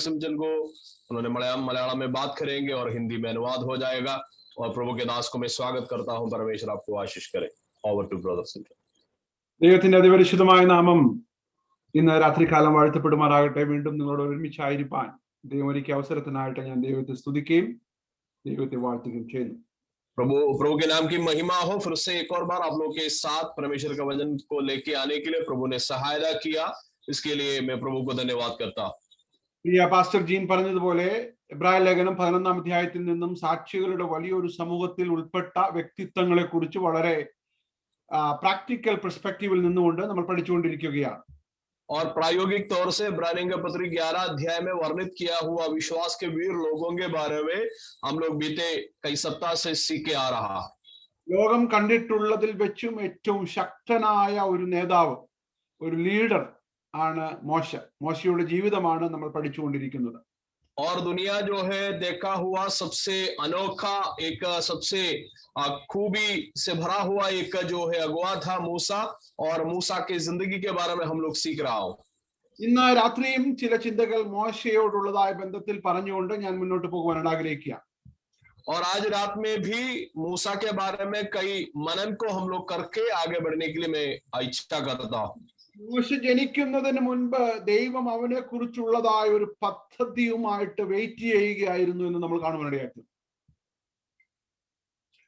सिमचन को, उन्होंने मलयालम में बात करेंगे और हिंदी में अनुवाद हो जाएगा। और प्रभु के दास को मैं स्वागत करता हूं। परमेश्वर आपको आशीष करे। Over to brother Simchan. ദൈവത്തിന്റെ അതിപരിശുദ്ധമായ നാമം ഇന്ന് രാത്രികാലം വാഴ്ത്തപ്പെടുമാറാകട്ടെ. വീണ്ടും നിങ്ങളോട് ഒരുമിച്ചായിരിക്കാൻ ദൈവം ഒരുക്കിയ അവസരത്തിനായിട്ട് ഞാൻ ദൈവത്തെ സ്തുതിക്കുകയും ദൈവത്തെ വാഴ്ത്തുകയും ചെയ്യുന്നു. प्रभु के नाम की महिमा हो। फिर से एक और बार आप लोग के साथ परमेश्वर का वचन को लेके आने के लिए प्रभु ने सहायता किया, इसके लिए मैं प्रभु को धन्यवाद करता हूं। പ്രിയ പാസ്റ്റർ ജീൻ പറഞ്ഞതുപോലെ എബ്രായ ലേഖനം 11-ാം അധ്യായത്തിൽ നിന്നും സാക്ഷികളുടെ വലിയൊരു സമൂഹത്തിൽ ഉൾപ്പെട്ട വ്യക്തിത്വങ്ങളെ കുറിച്ച് വളരെ പ്രാക്ടിക്കൽ പെർസ്പെക്റ്റീവിൽ നിന്നുകൊണ്ട് നമ്മൾ പഠിച്ചുകൊണ്ടിരിക്കുകയാണ്. और प्रायोगिक तौर से इब्रानियों के पत्री 11 अध्याय में वर्णित किया हुआ विश्वास के वीर लोगों के बारे में हम लोग बीते कई सप्ताह से सीखे आ रहा है। ലോകം കണ്ടിട്ടുള്ളതിൽ വെച്ചും ഏറ്റവും ശക്തനായ ഒരു നേതാവ്, ഒരു ലീഡർ ആണ് മോശ. മോശയുടെ ജീവിതമാണ് നമ്മൾ പഠിച്ചുകൊണ്ടിരിക്കുന്നത്. और दुनिया जो है देखा हुआ सबसे अनोखा, एक सबसे खूबी से भरा हुआ एक जो है अगुवा था मूसा, और मूसा की जिंदगी के बारे में हम लोग सीख रहा हूं। ഇന്ന് രാത്രിയും ചില ചിന്തകൾ മോശയോടുള്ളതായ ബന്ധത്തിൽ പറഞ്ഞുകൊണ്ട് ഞാൻ മുന്നോട്ട് പോകുവാൻ ആഗ്രഹിക്കുകയാണ്. और आज रात में भी मूसा के बारे में कई मनन को हम लोग करके आगे बढ़ने के लिए मैं इच्छा करता हूं। മോശ ജനിക്കുന്നതിന് മുൻപ് ദൈവം അവനെ കുറിച്ചുള്ളതായ ഒരു പദ്ധതിയുമായിട്ട് വെയിറ്റ് ചെയ്യുകയായിരുന്നു എന്ന് നമ്മൾ കാണുവാനിടയാക്കി.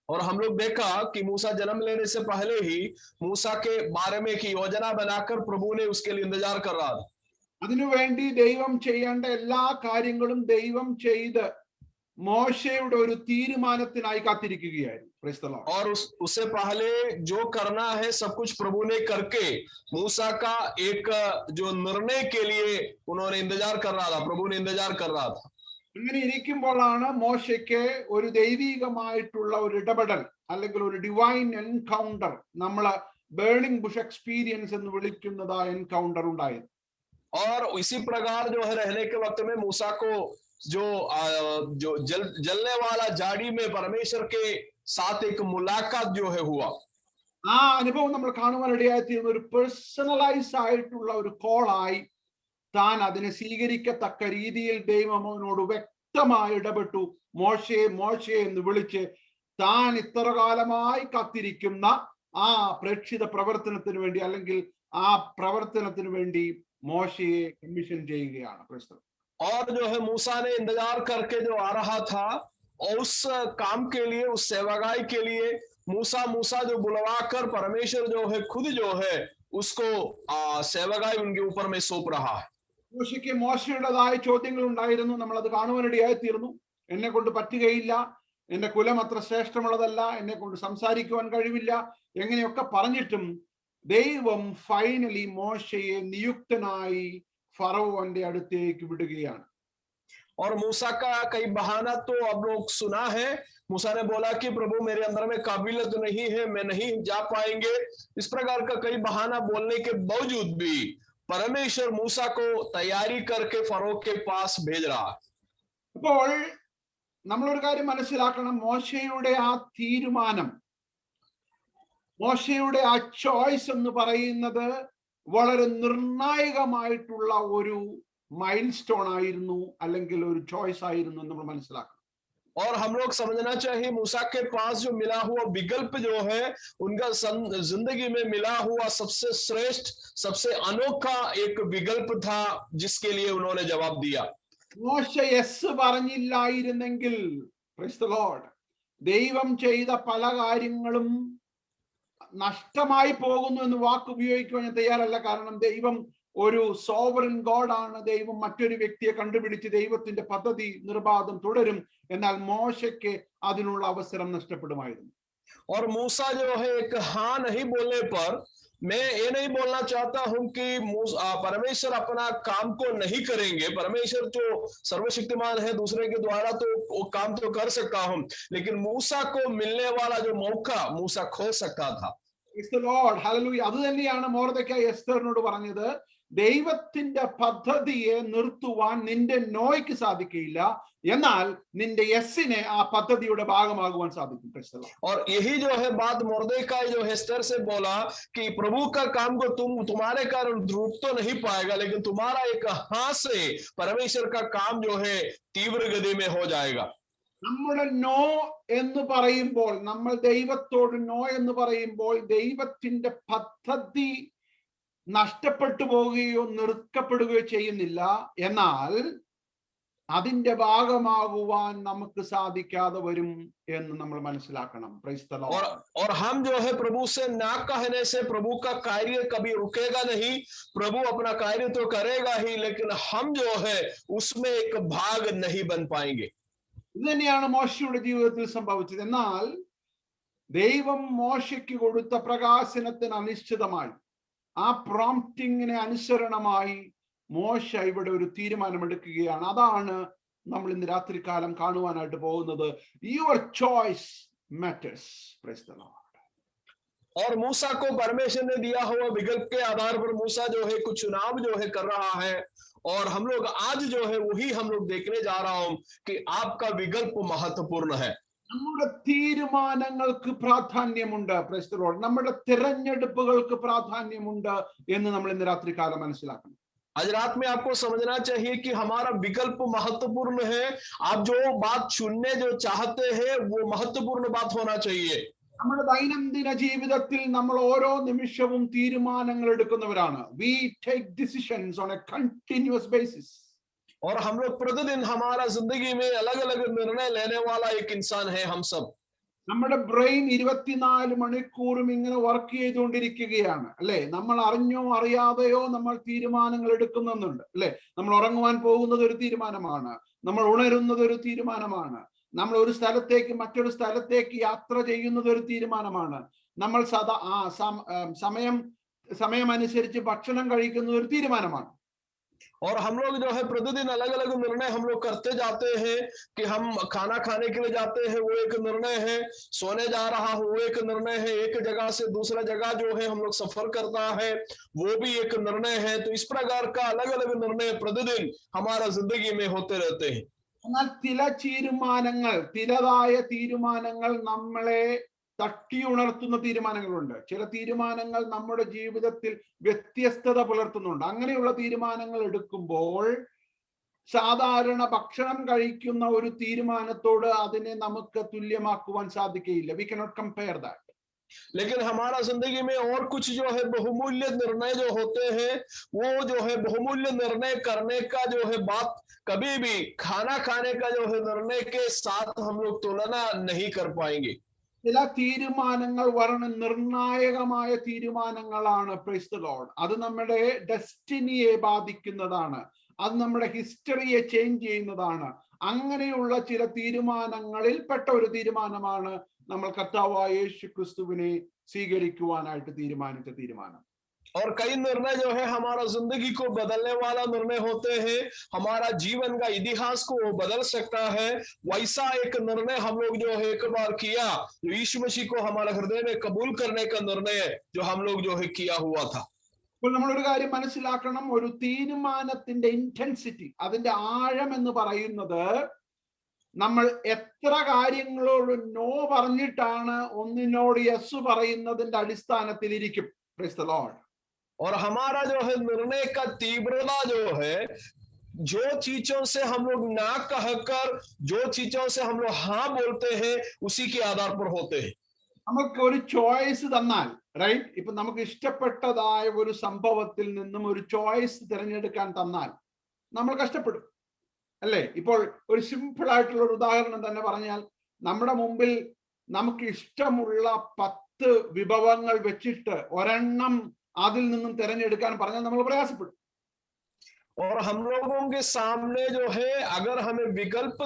और हम लोग देखा कि मूसा जन्म लेने से पहले ही मूसा के बारे में की योजना बनाकर प्रभु ने उसके लिए इंतजार कर रहा था। അതിനുവേണ്ടി ദൈവം ചെയ്യേണ്ട എല്ലാ കാര്യങ്ങളും ദൈവം ചെയ്ത് മോശയുടെ ഒരു തീരുമാനത്തിനായി കാത്തിരിക്കുകയായിരുന്നു. Praise the Lord. और उससे पहले जो करना है सब कुछ प्रभु ने करके मूसा का एक जो निर्णय के लिए उन्होंने इंतजार कर रहा था, प्रभु ने इंतजार कर रहा था। അങ്ങനെ ഇരിക്കുമ്പോഴാണ് മോശയ്ക്ക് ഒരു ദൈവികമായിട്ടുള്ള ഒരു ഇടപെടൽ അല്ലെങ്കിൽ ഒരു ഡിവൈൻ എൻകൗണ്ടർ, നമ്മള് ബേണിംഗ് ബുഷ് എക്സ്പീരിയൻസ് എന്ന് വിളിക്കുന്നതായ എൻകൗണ്ടർ ഉണ്ടായത്. और इसी प्रकार जो है रहने के वक्त में मूसा को जो जलने वाला झाड़ी में परमेश्वर के साथ एक मुलाकात जो है हुआ। ആ അനുഭവം നമ്മൾ കാണുവാനിടയായിത്തീരുന്ന ഒരു പേഴ്സണലൈസ് ആയിട്ടുള്ള ഒരു കോളായി താൻ അതിനെ സ്വീകരിക്കത്തക്ക രീതിയിൽ ദൈവം അവനോട് വ്യക്തമായി ഇടപെട്ടു. മോശെ മോശെ എന്ന് വിളിച്ച് താൻ ഇത്ര കാലമായി കാത്തിരിക്കുന്ന ആ പ്രേക്ഷിത പ്രവർത്തനത്തിന് വേണ്ടി അല്ലെങ്കിൽ ആ പ്രവർത്തനത്തിന് വേണ്ടി മോശയെ കമ്മീഷൻ ചെയ്യുകയാണ്. और जो है मूसा ने इंतजार करके जो आ रहा था उस काम के लिए, उस सेवागाई के लिए मूसा जो बुलवाकर परमेश्वर जो है खुद जो है उसको सेवागाई उनके ऊपर में सौंप रहा है। മോശയ്ക്ക് മോശയുടേതായ ചോദ്യങ്ങൾ ഉണ്ടായിരുന്നു. നമ്മൾ അത് കാണുവാനിടയായി തീർന്നു. എന്നെ കൊണ്ട് പറ്റുകയില്ല, എന്റെ കുലം അത്ര ശ്രേഷ്ഠമുള്ളതല്ല, എന്നെ കൊണ്ട് സംസാരിക്കുവാൻ കഴിവില്ല, എങ്ങനെയൊക്കെ പറഞ്ഞിട്ടും ദൈവം ഫൈനലി മോശയെ നിയുക്തനായി ഫറവോന്റെ അടുത്തേക്ക് വിടുകയാണ്. और मूसा का कई बहाना तो अब लोग सुना है। मूसा ने बोला कि प्रभु मेरे अंदर में काबिलियत नहीं है, मैं नहीं जा पाएंगे। इस प्रकार का कई बहाना बोलने के बावजूद भी परमेश्वर मूसा को तैयारी करके फरो के पास भेज रहा है। അപ്പോൾ നമ്മളൊരു കാര്യം മനസ്സിലാക്കണം. മോശയുടെ ആ തീരുമാനം, മോശയുടെ ആ ചോയ്സ് എന്ന് പറയുന്നത് വളരെ നിർണായകമായിട്ടുള്ള ഒരു മൈൽ സ്റ്റോൺ ആയിരുന്നു, അല്ലെങ്കിൽ ഒരു ചോയ്സ് ആയിരുന്നു നമ്മൾ മനസ്സിലാക്കണം. और हम लोग समझना चाहिए मूसा के पास जो मिला हुआ विकल्प जो है उनका जिंदगी में मिला हुआ सबसे श्रेष्ठ, सबसे अनोखा एक विकल्प था जिसके लिए उन्होंने जवाब दिया। മോശ യെസ് പറഞ്ഞില്ലായിരുന്നെങ്കിൽ, പ്രൈസ് ദി ലോർഡ്, ദൈവം ചെയ്ത പല കാര്യങ്ങളും നഷ്ടമായി പോകുന്നു എന്ന് വാക്ക് ഉപയോഗിക്കുവാൻ ഞാൻ തയ്യാറല്ല. കാരണം ദൈവം ഒരു സോവറിൻ ഗോഡാണ്. ദൈവം മറ്റൊരു വ്യക്തിയെ കണ്ടുപിടിച്ച് ദൈവത്തിന്റെ പദ്ധതി നിർബാധം തുടരും. എന്നാൽ മോശയ്ക്ക് അതിനുള്ള അവസരം നഷ്ടപ്പെടുമായിരുന്നു. और मूसा जो है एक हाँ नहीं बोलने पर, मैं ये नहीं बोलना चाहता हूं कि परमेश्वर अपना काम को नहीं करेंगे। परमेश्वर जो सर्वशक्तिमान है, दूसरे के द्वारा तो वो काम तो कर सकता हूं, लेकिन मूसा को मिलने वाला जो मौका मूसा खो सकता था। അത് തന്നെയാണ് മൊർദെഖായി എസ്തറിനോട് പറഞ്ഞത്. ദൈവത്തിന്റെ പദ്ധതിയെ നിർത്തുവാൻ നിന്റെ നോയ്ക്ക് സാധിക്കില്ല, എന്നാൽ നിന്റെ യെസ്സിനെ ആ പദ്ധതിയുടെ ഭാഗമാകുവാൻ സാധിക്കും. और यही जो है बात मुर्देकाई जो एस्तर से बोला कि प्रभु का काम को तुम्हारे कारण रुक तो नहीं पाएगा, लेकिन तुम्हारा एक हाथ से परमेश्वर का काम जो है तीव्र गति में हो जाएगा. നമ്മുടെ നോ എന്ന് പറയുമ്പോൾ, നമ്മൾ ദൈവത്തോട് നോ എന്ന് പറയുമ്പോൾ ദൈവത്തിന്റെ പദ്ധതി നഷ്ടപ്പെട്ടു പോവുകയോ നിർക്കപ്പെടുകയോ ചെയ്യുന്നില്ല, എന്നാൽ അതിന്റെ ഭാഗമാകുവാൻ നമുക്ക് സാധിക്കാതെ വരും എന്ന് നമ്മൾ മനസ്സിലാക്കണം. Price the Lord. और हम जो है प्रभु से ना कहने से प्रभु का कार्य कभी रुकेगा नहीं. प्रभु अपना कार्य तो करेगा ही, लेकिन हम जो है उसमें एक भाग नहीं बन पाएंगे. ഇത് തന്നെയാണ് മോശയുടെ ജീവിതത്തിൽ സംഭവിച്ചത്. എന്നാൽ ദൈവം മോശയ്ക്ക് കൊടുത്ത പ്രകാശനത്തിന് അനിശ്ചിതമായി, ആ പ്രോംപ്റ്റിങ്ങിന് അനുസരണമായി മോശ ഇവിടെ ഒരു തീരുമാനമെടുക്കുകയാണ്. അതാണ് നമ്മൾ ഇന്ന് രാത്രികാലം കാണുവാനായിട്ട് പോകുന്നത്. Your choice matters. Price the Lord. और मूसा को परमेश्वर ने दिया हुआ विकल्प के आधार पर मूसा जो है कुछ चुनाव जो है कर रहा है, और हम लोग आज जो है वही हम लोग देखने जा रहा हूं कि आपका विकल्प महत्वपूर्ण है. നമ്മുടെ തീരുമാനങ്ങൾക്ക് പ്രാധാന്യമുണ്ട്. Price the Lord. നമ്മുടെ തിരഞ്ഞെടുപ്പുകൾക്ക് പ്രാധാന്യമുണ്ട് എന്ന് നമ്മൾ ഇന്ന് രാത്രികാലം മനസ്സിലാക്കണം. आज रात में आपको समझना चाहिए कि हमारा विकल्प महत्वपूर्ण है. आप जो बात चुनने जो चाहते हैं वो महत्वपूर्ण बात होना चाहिए. നമ്മുടെ ദൈനംദിന ജീവിതത്തിൽ നമ്മൾ ഓരോ നിമിഷവും തീരുമാനങ്ങൾ എടുക്കുന്നവരാണ്. We take decisions on a continuous basis. और हम लोग प्रतिदिन हमारा जिंदगी में अलग अलग निर्णय लेने वाला एक इंसान है हम सब. നമ്മുടെ ബ്രെയിൻ 24 മണിക്കൂറും ഇങ്ങനെ വർക്ക് ചെയ്തുകൊണ്ടിരിക്കുകയാണ്, അല്ലെ? നമ്മൾ അറിഞ്ഞോ അറിയാതെയോ നമ്മൾ തീരുമാനങ്ങൾ എടുക്കുന്നുണ്ട്, അല്ലെ? നമ്മൾ ഉറങ്ങുവാൻ പോകുന്നത് ഒരു തീരുമാനമാണ്, നമ്മൾ ഉണരുന്നത് ഒരു തീരുമാനമാണ്, നമ്മൾ ഒരു സ്ഥലത്തേക്ക് മറ്റൊരു സ്ഥലത്തേക്ക് യാത്ര ചെയ്യുന്നത് ഒരു തീരുമാനമാണ്, നമ്മൾ സമയമനുസരിച്ച് ഭക്ഷണം കഴിക്കുന്നത് ഒരു തീരുമാനമാണ്. और हम लोग जो है प्रतिदिन अलग अलग निर्णय हम लोग करते जाते हैं कि हम खाना खाने के लिए जाते हैं, वो एक निर्णय है. सोने जा रहा हूं वो एक निर्णय है. एक जगह से दूसरा जगह जो है हम लोग सफर करता है, वो भी एक निर्णय है. तो इस प्रकार का अलग अलग निर्णय प्रतिदिन हमारा जिंदगी में होते रहते हैं. എന്നാൽ ചിലതായ തീരുമാനങ്ങൾ നമ്മളെ തട്ടി ഉണർത്തുന്ന തീരുമാനങ്ങളുണ്ട്. ചില തീരുമാനങ്ങൾ നമ്മുടെ ജീവിതത്തിൽ വ്യത്യസ്തത പുലർത്തുന്നുണ്ട്. അങ്ങനെയുള്ള തീരുമാനങ്ങൾ എടുക്കുമ്പോൾ സാധാരണ ഭക്ഷണം കഴിക്കുന്ന ഒരു തീരുമാനത്തോട് അതിനെ നമുക്ക് തുല്യമാക്കുവാൻ സാധിക്കുകയില്ല. We cannot compare that. लेकिन हमारा जिंदगी में और कुछ जो है बहुमूल्य निर्णय जो होते हैं, वो जो है बहुमूल्य निर्णय करने का जो है बात कभी भी खाना खाने का जो है निर्णय के साथ हम लोग तुलना नहीं कर पाएंगे. ചില തീരുമാനങ്ങൾ വളരെ നിർണായകമായ തീരുമാനങ്ങളാണ്. Price the Lord. അത് നമ്മുടെ ഡെസ്റ്റിനിയെ ബാധിക്കുന്നതാണ്, അത് നമ്മുടെ ഹിസ്റ്ററിയെ ചേഞ്ച് ചെയ്യുന്നതാണ്. അങ്ങനെയുള്ള ചില തീരുമാനങ്ങളിൽ പെട്ട ഒരു തീരുമാനമാണ് നമ്മൾ കർത്താവായ യേശു ക്രിസ്തുവിനെ സ്വീകരിക്കുവാനായിട്ട് തീരുമാനിച്ച തീരുമാനം. और कई निर्णय जो है हमारा जिंदगी को बदलने वाला निर्णय होते हैं, हमारा जीवन का इतिहास को बदल सकता है. वैसा एक निर्णय हम लोग जो है एक बार किया, यीशु मसीह को हमारे हृदय में कबूल करने का निर्णय जो हम लोग जो है किया हुआ था. അപ്പോൾ നമ്മളൊരു കാര്യം മനസ്സിലാക്കണം. ഒരു തീരുമാനത്തിന്റെ ഇന്റൻസിറ്റി, അതിന്റെ ആഴം എന്ന് പറയുന്നത് നമ്മൾ എത്ര കാര്യങ്ങളോട് നോ പറഞ്ഞിട്ടാണ് ഒന്നിനോട് യെസ് പറയുന്നതിന്റെ അടിസ്ഥാനത്തിൽ ഇരിക്കും. Price the Lord. और हमारा जो है निर्णय का तीव्रता जो है, जो चीजों से हम लोग ना कहकर जो चीजों से हम लोग हाँ बोलते हैं, उसी के आधार पर होते हैं. നമുക്ക് ഒരു ചോയ്സ് തന്നാൽ, റൈറ്റ്? ഇപ്പൊ നമുക്ക് ഇഷ്ടപ്പെട്ടതായ ഒരു സംഭവത്തിൽ നിന്നും ഒരു ചോയ്സ് തിരഞ്ഞെടുക്കാൻ തന്നാൽ നമ്മൾ കഷ്ടപ്പെടും, അല്ലേ? ഇപ്പോൾ ഒരു സിമ്പിൾ ആയിട്ടുള്ള ഒരു ഉദാഹരണം തന്നെ പറഞ്ഞാൽ, നമ്മുടെ മുമ്പിൽ നമുക്ക് ഇഷ്ടമുള്ള 10 വിഭവങ്ങൾ വെച്ചിട്ട് ഒരെണ്ണം അതിൽ നിന്നും തിരഞ്ഞെടുക്കാൻ പറഞ്ഞാൽ നമ്മൾ പ്രയാസപ്പെടും. और हम लोगों के सामने जो है अगर हमें विकल्प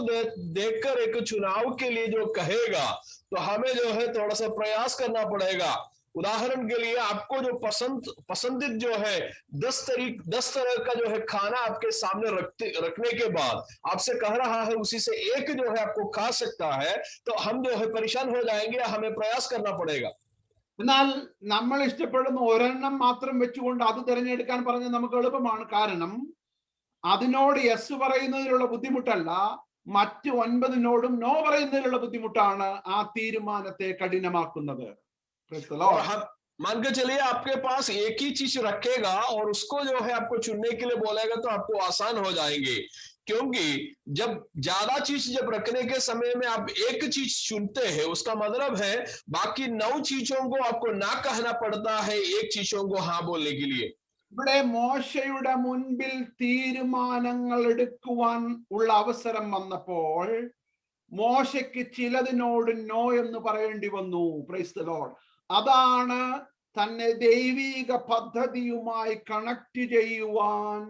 देकर एक चुनाव के लिए जो कहेगा, तो हमें जो है थोड़ा सा प्रयास करना पड़ेगा. उदाहरण के लिए आपको जो पसंदीद जो है 10 तरह का जो है खाना आपके सामने रखने के बाद आपसे कह रहा है उसी से एक जो है आपको खा सकता है, तो हम जो है परेशान हो जाएंगे, हमें प्रयास करना पड़ेगा. എന്നാൽ നമ്മൾ ഇഷ്ടപ്പെടുന്ന ഒരെണ്ണം മാത്രം വെച്ചുകൊണ്ട് അത് തിരഞ്ഞെടുക്കാൻ പറഞ്ഞാൽ നമുക്ക് എളുപ്പമാണ്. കാരണം അതിനോട് യെസ് പറയുന്നതിലുള്ള ബുദ്ധിമുട്ടല്ല, മറ്റ് 9നോടും നോ പറയുന്നതിലുള്ള ബുദ്ധിമുട്ടാണ് ആ തീരുമാനത്തെ കഠിനമാക്കുന്നത്. Praise the और Lord. हम मान के चलिए आपके पास एक ही चीज रखेगा और उसको जो है आपको चुनने के लिए बोलेगा तो आपको आसान हो जाएंगे, क्योंकि जब ज्यादा चीज जब रखने के समय में आप एक चीज चुनते हैं उसका मतलब है बाकी 9 चीजों को आपको ना कहना पड़ता है एक चीजों को हाँ बोलने के लिए। ഇവിടെ മോശയുടെ മുൻപിൽ തീരുമാനങ്ങൾ എടുക്കുവാൻ ഉള്ള അവസരം വന്നപ്പോൾ മോശയ്ക്ക് ചിലതിനോട് നോ എന്ന് പറയേണ്ടി വന്നു. Price the lord. അതാണ് തന്നെ ദൈവിക പദ്ധതിയുമായി കണക്ട് ചെയ്യുവാൻ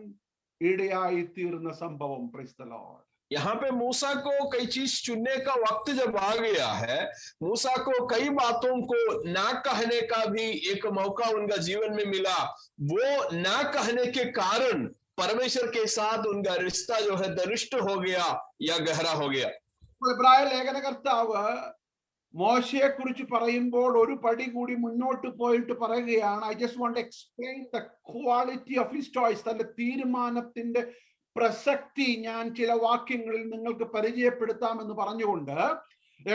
ഇടയായി തീർന്ന സംഭവം. Price the Lord. यहाँ पे मूसा को कई चीज चुनने का वक्त जब आ गया है, मूसा को कई बातों को ना कहने का भी एक मौका उनका जीवन में मिला। वो ना कहने के कारण परमेश्वर के साथ उनका रिश्ता जो है घनिष्ठ हो गया या गहरा हो गया। എബ്രായ ലേഖനകർത്താവ് മോശയെ കുറിച്ച് പറയുമ്പോൾ ഒരു പടി കൂടി മുന്നോട്ട് പോയിട്ട് പറയുകയാണ്, I just want to explain the quality of his choice. തന്റെ തീരുമാനത്തിന്റെ പ്രസക്തി ഞാൻ ചില വാക്യങ്ങളിൽ നിങ്ങൾക്ക് പരിചയപ്പെടുത്താമെന്ന് പറഞ്ഞുകൊണ്ട്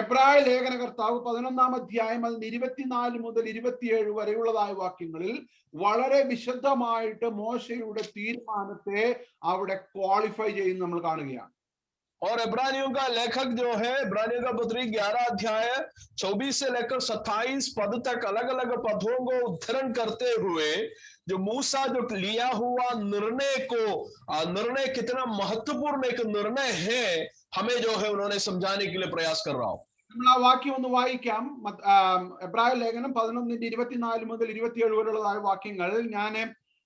എബ്രായ ലേഖനകർത്താവ് 11-ാം അധ്യായം അതിന് 24 മുതൽ 27 വരെയുള്ളതായ വാക്യങ്ങളിൽ വളരെ വിശദമായിട്ട് മോശയുടെ തീരുമാനത്തെ അവിടെ ക്വാളിഫൈ ചെയ്യുന്നത് നമ്മൾ കാണുകയാണ്. और इब्रानियों का लेखक जो है, इब्रानियों का पत्री 11 अध्याय 24 से लेकर 27 पद तक अलग अलग पदों को उद्धरण करते हुए जो मूसा जो लिया हुआ निर्णय कितना महत्वपूर्ण एक निर्णय है हमें जो है उन्होंने समझाने के लिए प्रयास कर रहा हूं। നമ്മൾ ആ വാക്യം ഒന്ന് വായിക്കാം. എബ്രായ ലേഖനം 11-24 മുതൽ 27 വരെയുള്ളതായ വാക്യങ്ങൾ ഞാൻ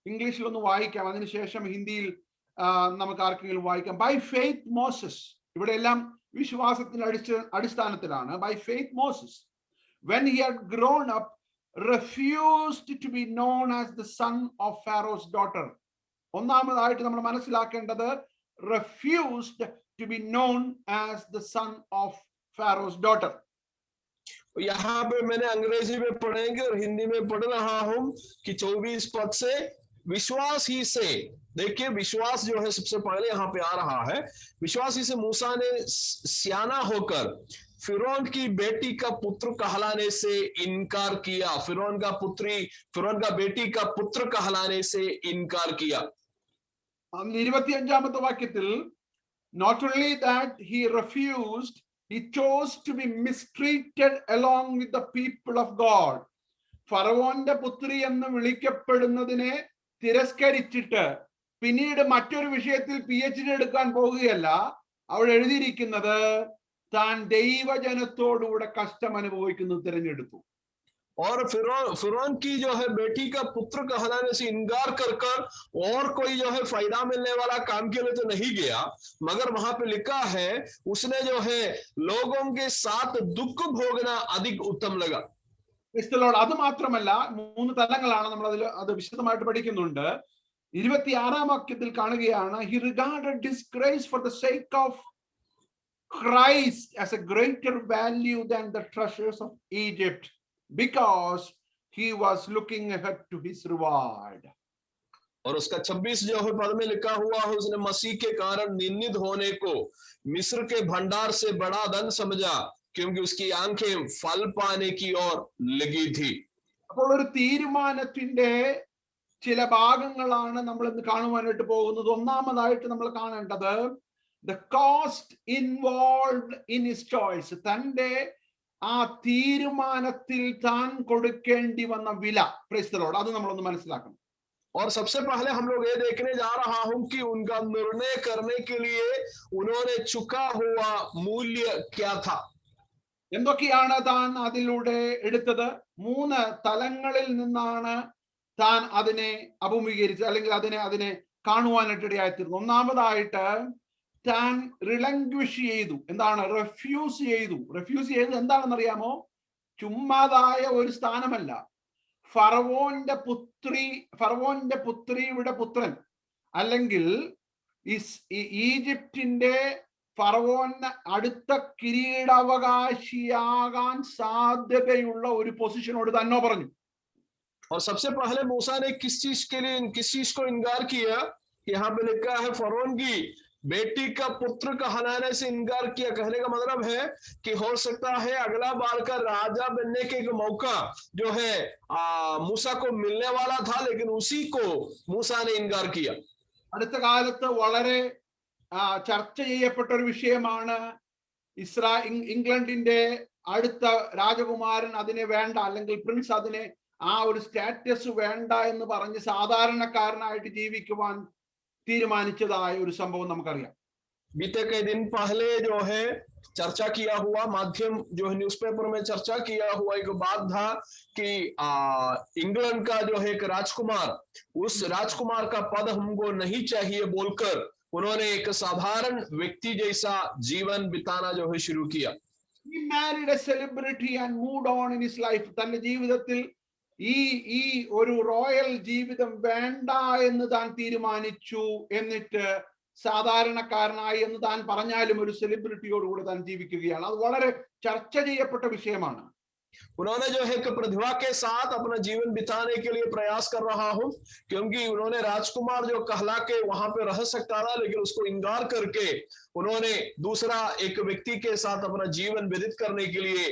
ഇംഗ്ലീഷിൽ ഒന്ന് വായിക്കാം, അതിനുശേഷം ഹിന്ദിയിൽ നമുക്ക് ആർക്കെങ്കിലും വായിക്കാം. ബൈ ഫെയ്ത്ത് മോസസ്, ഇവിടെ എല്ലാം വിശ്വാസത്തിന്റെ അടിസ്ഥാനത്തിലാണ്. By faith Moses when he had grown up refused to be known as the son of Pharaoh's daughter. ഒന്നാമതായിട്ട് നമ്മൾ മനസ്സിലാക്കേണ്ടത് refused to be known as the son of Pharaoh's daughter. यहाँ पे मैंने अंग्रेजी में पढ़ेंगे और हिंदी में पढ़ रहा हूं कि 24 पद से विश्वास ही से, देखिए विश्वास जो है सबसे पहले यहाँ पे आ रहा है। विश्वास ही से मूसा ने सियाना होकर फिरौन की बेटी का पुत्र कहलाने से इनकार किया। फिरौन का बेटी का पुत्र कहलाने से इनकार किया। 25-ാമത്തെ വാക്യത്തിൽ not only that he refused, he chose to be mistreated along with the people of God. ഫറവോന്റെ പുത്രി എന്ന് വിളിക്കപ്പെടുന്നതിനെ തിരസ്കരിച്ചിട്ട് പിന്നീട് മറ്റൊരു വിഷയത്തിൽ PhD എടുക്കാൻ പോകുകയല്ല. അവിടെ എഴുതിയിരിക്കുന്നത് താൻ ദൈവജനത്തോടുകൂടെ കഷ്ടം അനുഭവിക്കുന്നത് തിരഞ്ഞെടുത്തു. और फिरौन की जो है बेटी का पुत्र कहलाने से इनकार कर और कोई जो है फायदा मिलने वाला काम के लिए तो नहीं गया, मगर वहां पे लिखा है उसने जो है लोगों के साथ दुख भोगना अधिक उत्तम लगा। അത് മാത്രമല്ല, 3 തലങ്ങളാണ് നമ്മൾ അത് വിശദമായിട്ട് പഠിക്കുന്നുണ്ട്. 26-ാം വാക്യത്തിൽ കാണുകയാണ്, he regarded disgrace for the sake of Christ as a greater value than the treasures of Egypt, because he was looking ahead to his reward. और उसका 26 जो है पद में लिखा हुआ है, उसने मसीह के कारण निंदित होने को मिस्र के भंडार से बड़ा धन समझा, क्योंकि उसकी आंखें फल पाने की ओर लगी थी. അപ്പോൾ ഒരു തീരുമാനത്തിന്റെ ചില ഭാഗങ്ങളാണ് നമ്മൾ ഇന്ന് കാണുവാനായിട്ട് പോകുന്നത്. ഒന്നാമതായിട്ട് നമ്മൾ കാണേണ്ടത് the cost involved in his choice. തന്റെ ആ തീരുമാനത്തിൽ താൻ കൊടുക്കേണ്ടി വന്ന വില. Price the Lord. അത് നമ്മളൊന്ന് മനസ്സിലാക്കണം. और सबसे पहले हम लोग ये देखने जा रहा हूं कि उनका निर्णय करने के लिए उन्होंने चुका हुआ मूल्य क्या था. എന്തൊക്കെയാണ് താൻ അതിലൂടെ എടുത്തത്? 3 തലങ്ങളിൽ നിന്നാണ് താൻ അതിനെ അഭിമുഖീകരിച്ചത്, അല്ലെങ്കിൽ അതിനെ കാണുവാനായിട്ട് ഇടയായിത്തീർന്നു. ഒന്നാമതായിട്ട് താൻ റിലങ്ക്വിഷ് ചെയ്തു. എന്താണ്? റെഫ്യൂസ് ചെയ്തു എന്താണെന്ന് അറിയാമോ? ചുമ്മാതായ ഒരു സ്ഥാനമല്ല. ഫറവോന്റെ പുത്രിയുടെ പുത്രൻ, അല്ലെങ്കിൽ ഈജിപ്തിന്റെ ഫറവോന് അടുത്ത കിരീടാവകാശിയാകാൻ സാധ്യതയുള്ള ഒരു പൊസിഷനോട് തന്നെ പറഞ്ഞു. और सबसे पहले मूसा ने किस चीज को इनकार किया? यहाँ पे लिखा है फरोन की बेटी का पुत्र कहलाने से इनकार किया। कहने का मतलब है कि हो सकता है अगला बार का राजा बनने के एक मौका जो है मूसा को मिलने वाला था, लेकिन उसी को मूसा ने इनकार किया। അടുത്ത കാലത്ത് വളരെ ചർച്ച ചെയ്യപ്പെട്ട ഒരു വിഷയമാണ് ഇംഗ്ലണ്ടിന്റെ അടുത്ത രാജകുമാരൻ അതിനെ വേണ്ട, അല്ലെങ്കിൽ പ്രിൻസ് അതിനെ ആ ഒരു സ്റ്റാറ്റസ് വേണ്ട എന്ന് പറഞ്ഞ് സാധാരണക്കാരനായിട്ട് ജീവിക്കുവാൻ തീരുമാനിച്ചതായ ഒരു സംഭവം നമുക്കറിയാം. बीते कई दिन पहले जो है चर्चा किया हुआ माध्यम जो है न्यूज़पेपर में चर्चा किया हुआ एक बात था कि इंग्लैंड का जो है एक राजकुमार, उस राजकुमार का पद हमको नहीं चाहिए बोलकर उन्होंने एक साधारण व्यक्ति जैसा जीवन बिताना जो है शुरू किया. He married a celebrity and moved on in his life. തന്റെ ജീവിതത്തിൽ ഈ ഒരു റോയൽ ജീവിതം വേണ്ട എന്ന് താൻ തീരുമാനിച്ചു. എന്നിട്ട് സാധാരണക്കാരനായി എന്ന് താൻ പറഞ്ഞാലും ഒരു സെലിബ്രിറ്റിയോടുകൂടെ താൻ ജീവിക്കുകയാണ്. അത് വളരെ ചർച്ച ചെയ്യപ്പെട്ട വിഷയമാണ്. उन्होंने जो है प्रतिभा के साथ अपना जीवन बिताने के लिए प्रयास कर रहा हूं, क्योंकि उन्होंने राजकुमार जो कहला के वहां पे रह सकता था, लेकिन उसको इंकार करके उन्होंने दूसरा एक व्यक्ति के साथ अपना जीवन व्यतीत करने के लिए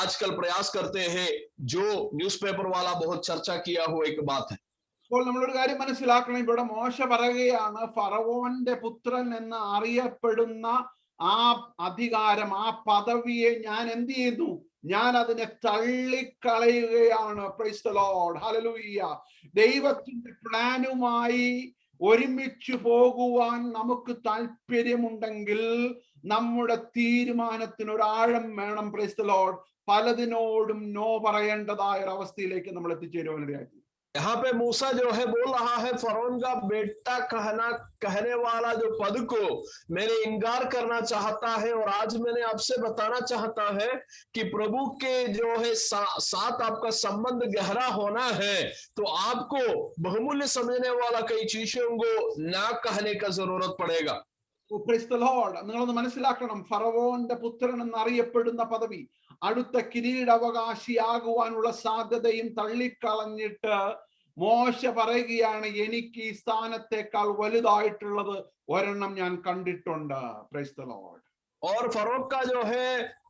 आजकल प्रयास करते हैं, जो न्यूज़पेपर वाला बहुत चर्चा किया हुआ एक बात है. അപ്പോൾ നമ്മളൊരു കാര്യം മനസ്സിലാക്കണം. ഇവിടെ മോശ പറയുകയാണ്, ഫറവോന്റെ പുത്രൻ എന്ന് അറിയപ്പെടുന്ന ആ അധികാരം, ആ പദവിയെ ഞാൻ എന്ത് ചെയ്യുന്നു? ഞാൻ അതിനെ തള്ളിക്കളയുകയാണ്. Praise the lord, hallelujah. ദൈവത്തിന്റെ പ്ലാനുമായി ഒരുമിച്ച് പോകുവാൻ നമുക്ക് താല്പര്യമുണ്ടെങ്കിൽ നമ്മുടെ തീരുമാനത്തിന് ഒരു ആഴം വേണം. Praise the lord. പലതിനോടും നോ പറയേണ്ടതായ ഒരു അവസ്ഥയിലേക്ക് നമ്മൾ എത്തിച്ചേരുവാനിടയായി. यहाँ पे मूसा जो है बोल रहा है फरोन का बेटा कहने वाला जो पद को मैंने इनकार करना चाहता है, और आज मैंने आपसे बताना चाहता है कि प्रभु के जो है साथ आपका संबंध गहरा होना है, तो आपको बहुमूल्य समझने वाला कई चीजों को ना कहने का जरूरत पड़ेगा. Price the Lord. നിങ്ങളൊന്ന് മനസ്സിലാക്കണം, ഫറവോന്റെ പുത്രൻ എന്നറിയപ്പെടുന്ന പദവി, അടുത്ത കിരീടാവകാശിയാകുവാനുള്ള സാധ്യതയും തള്ളിക്കളഞ്ഞിട്ട് മോശ പറയുകയാണ്, എനിക്ക് ഈ സ്ഥാനത്തെക്കാൾ വലുതായിട്ടുള്ളത് ഒരെണ്ണം ഞാൻ കണ്ടിട്ടുണ്ട്. Price the Lord. और फरोख का जो है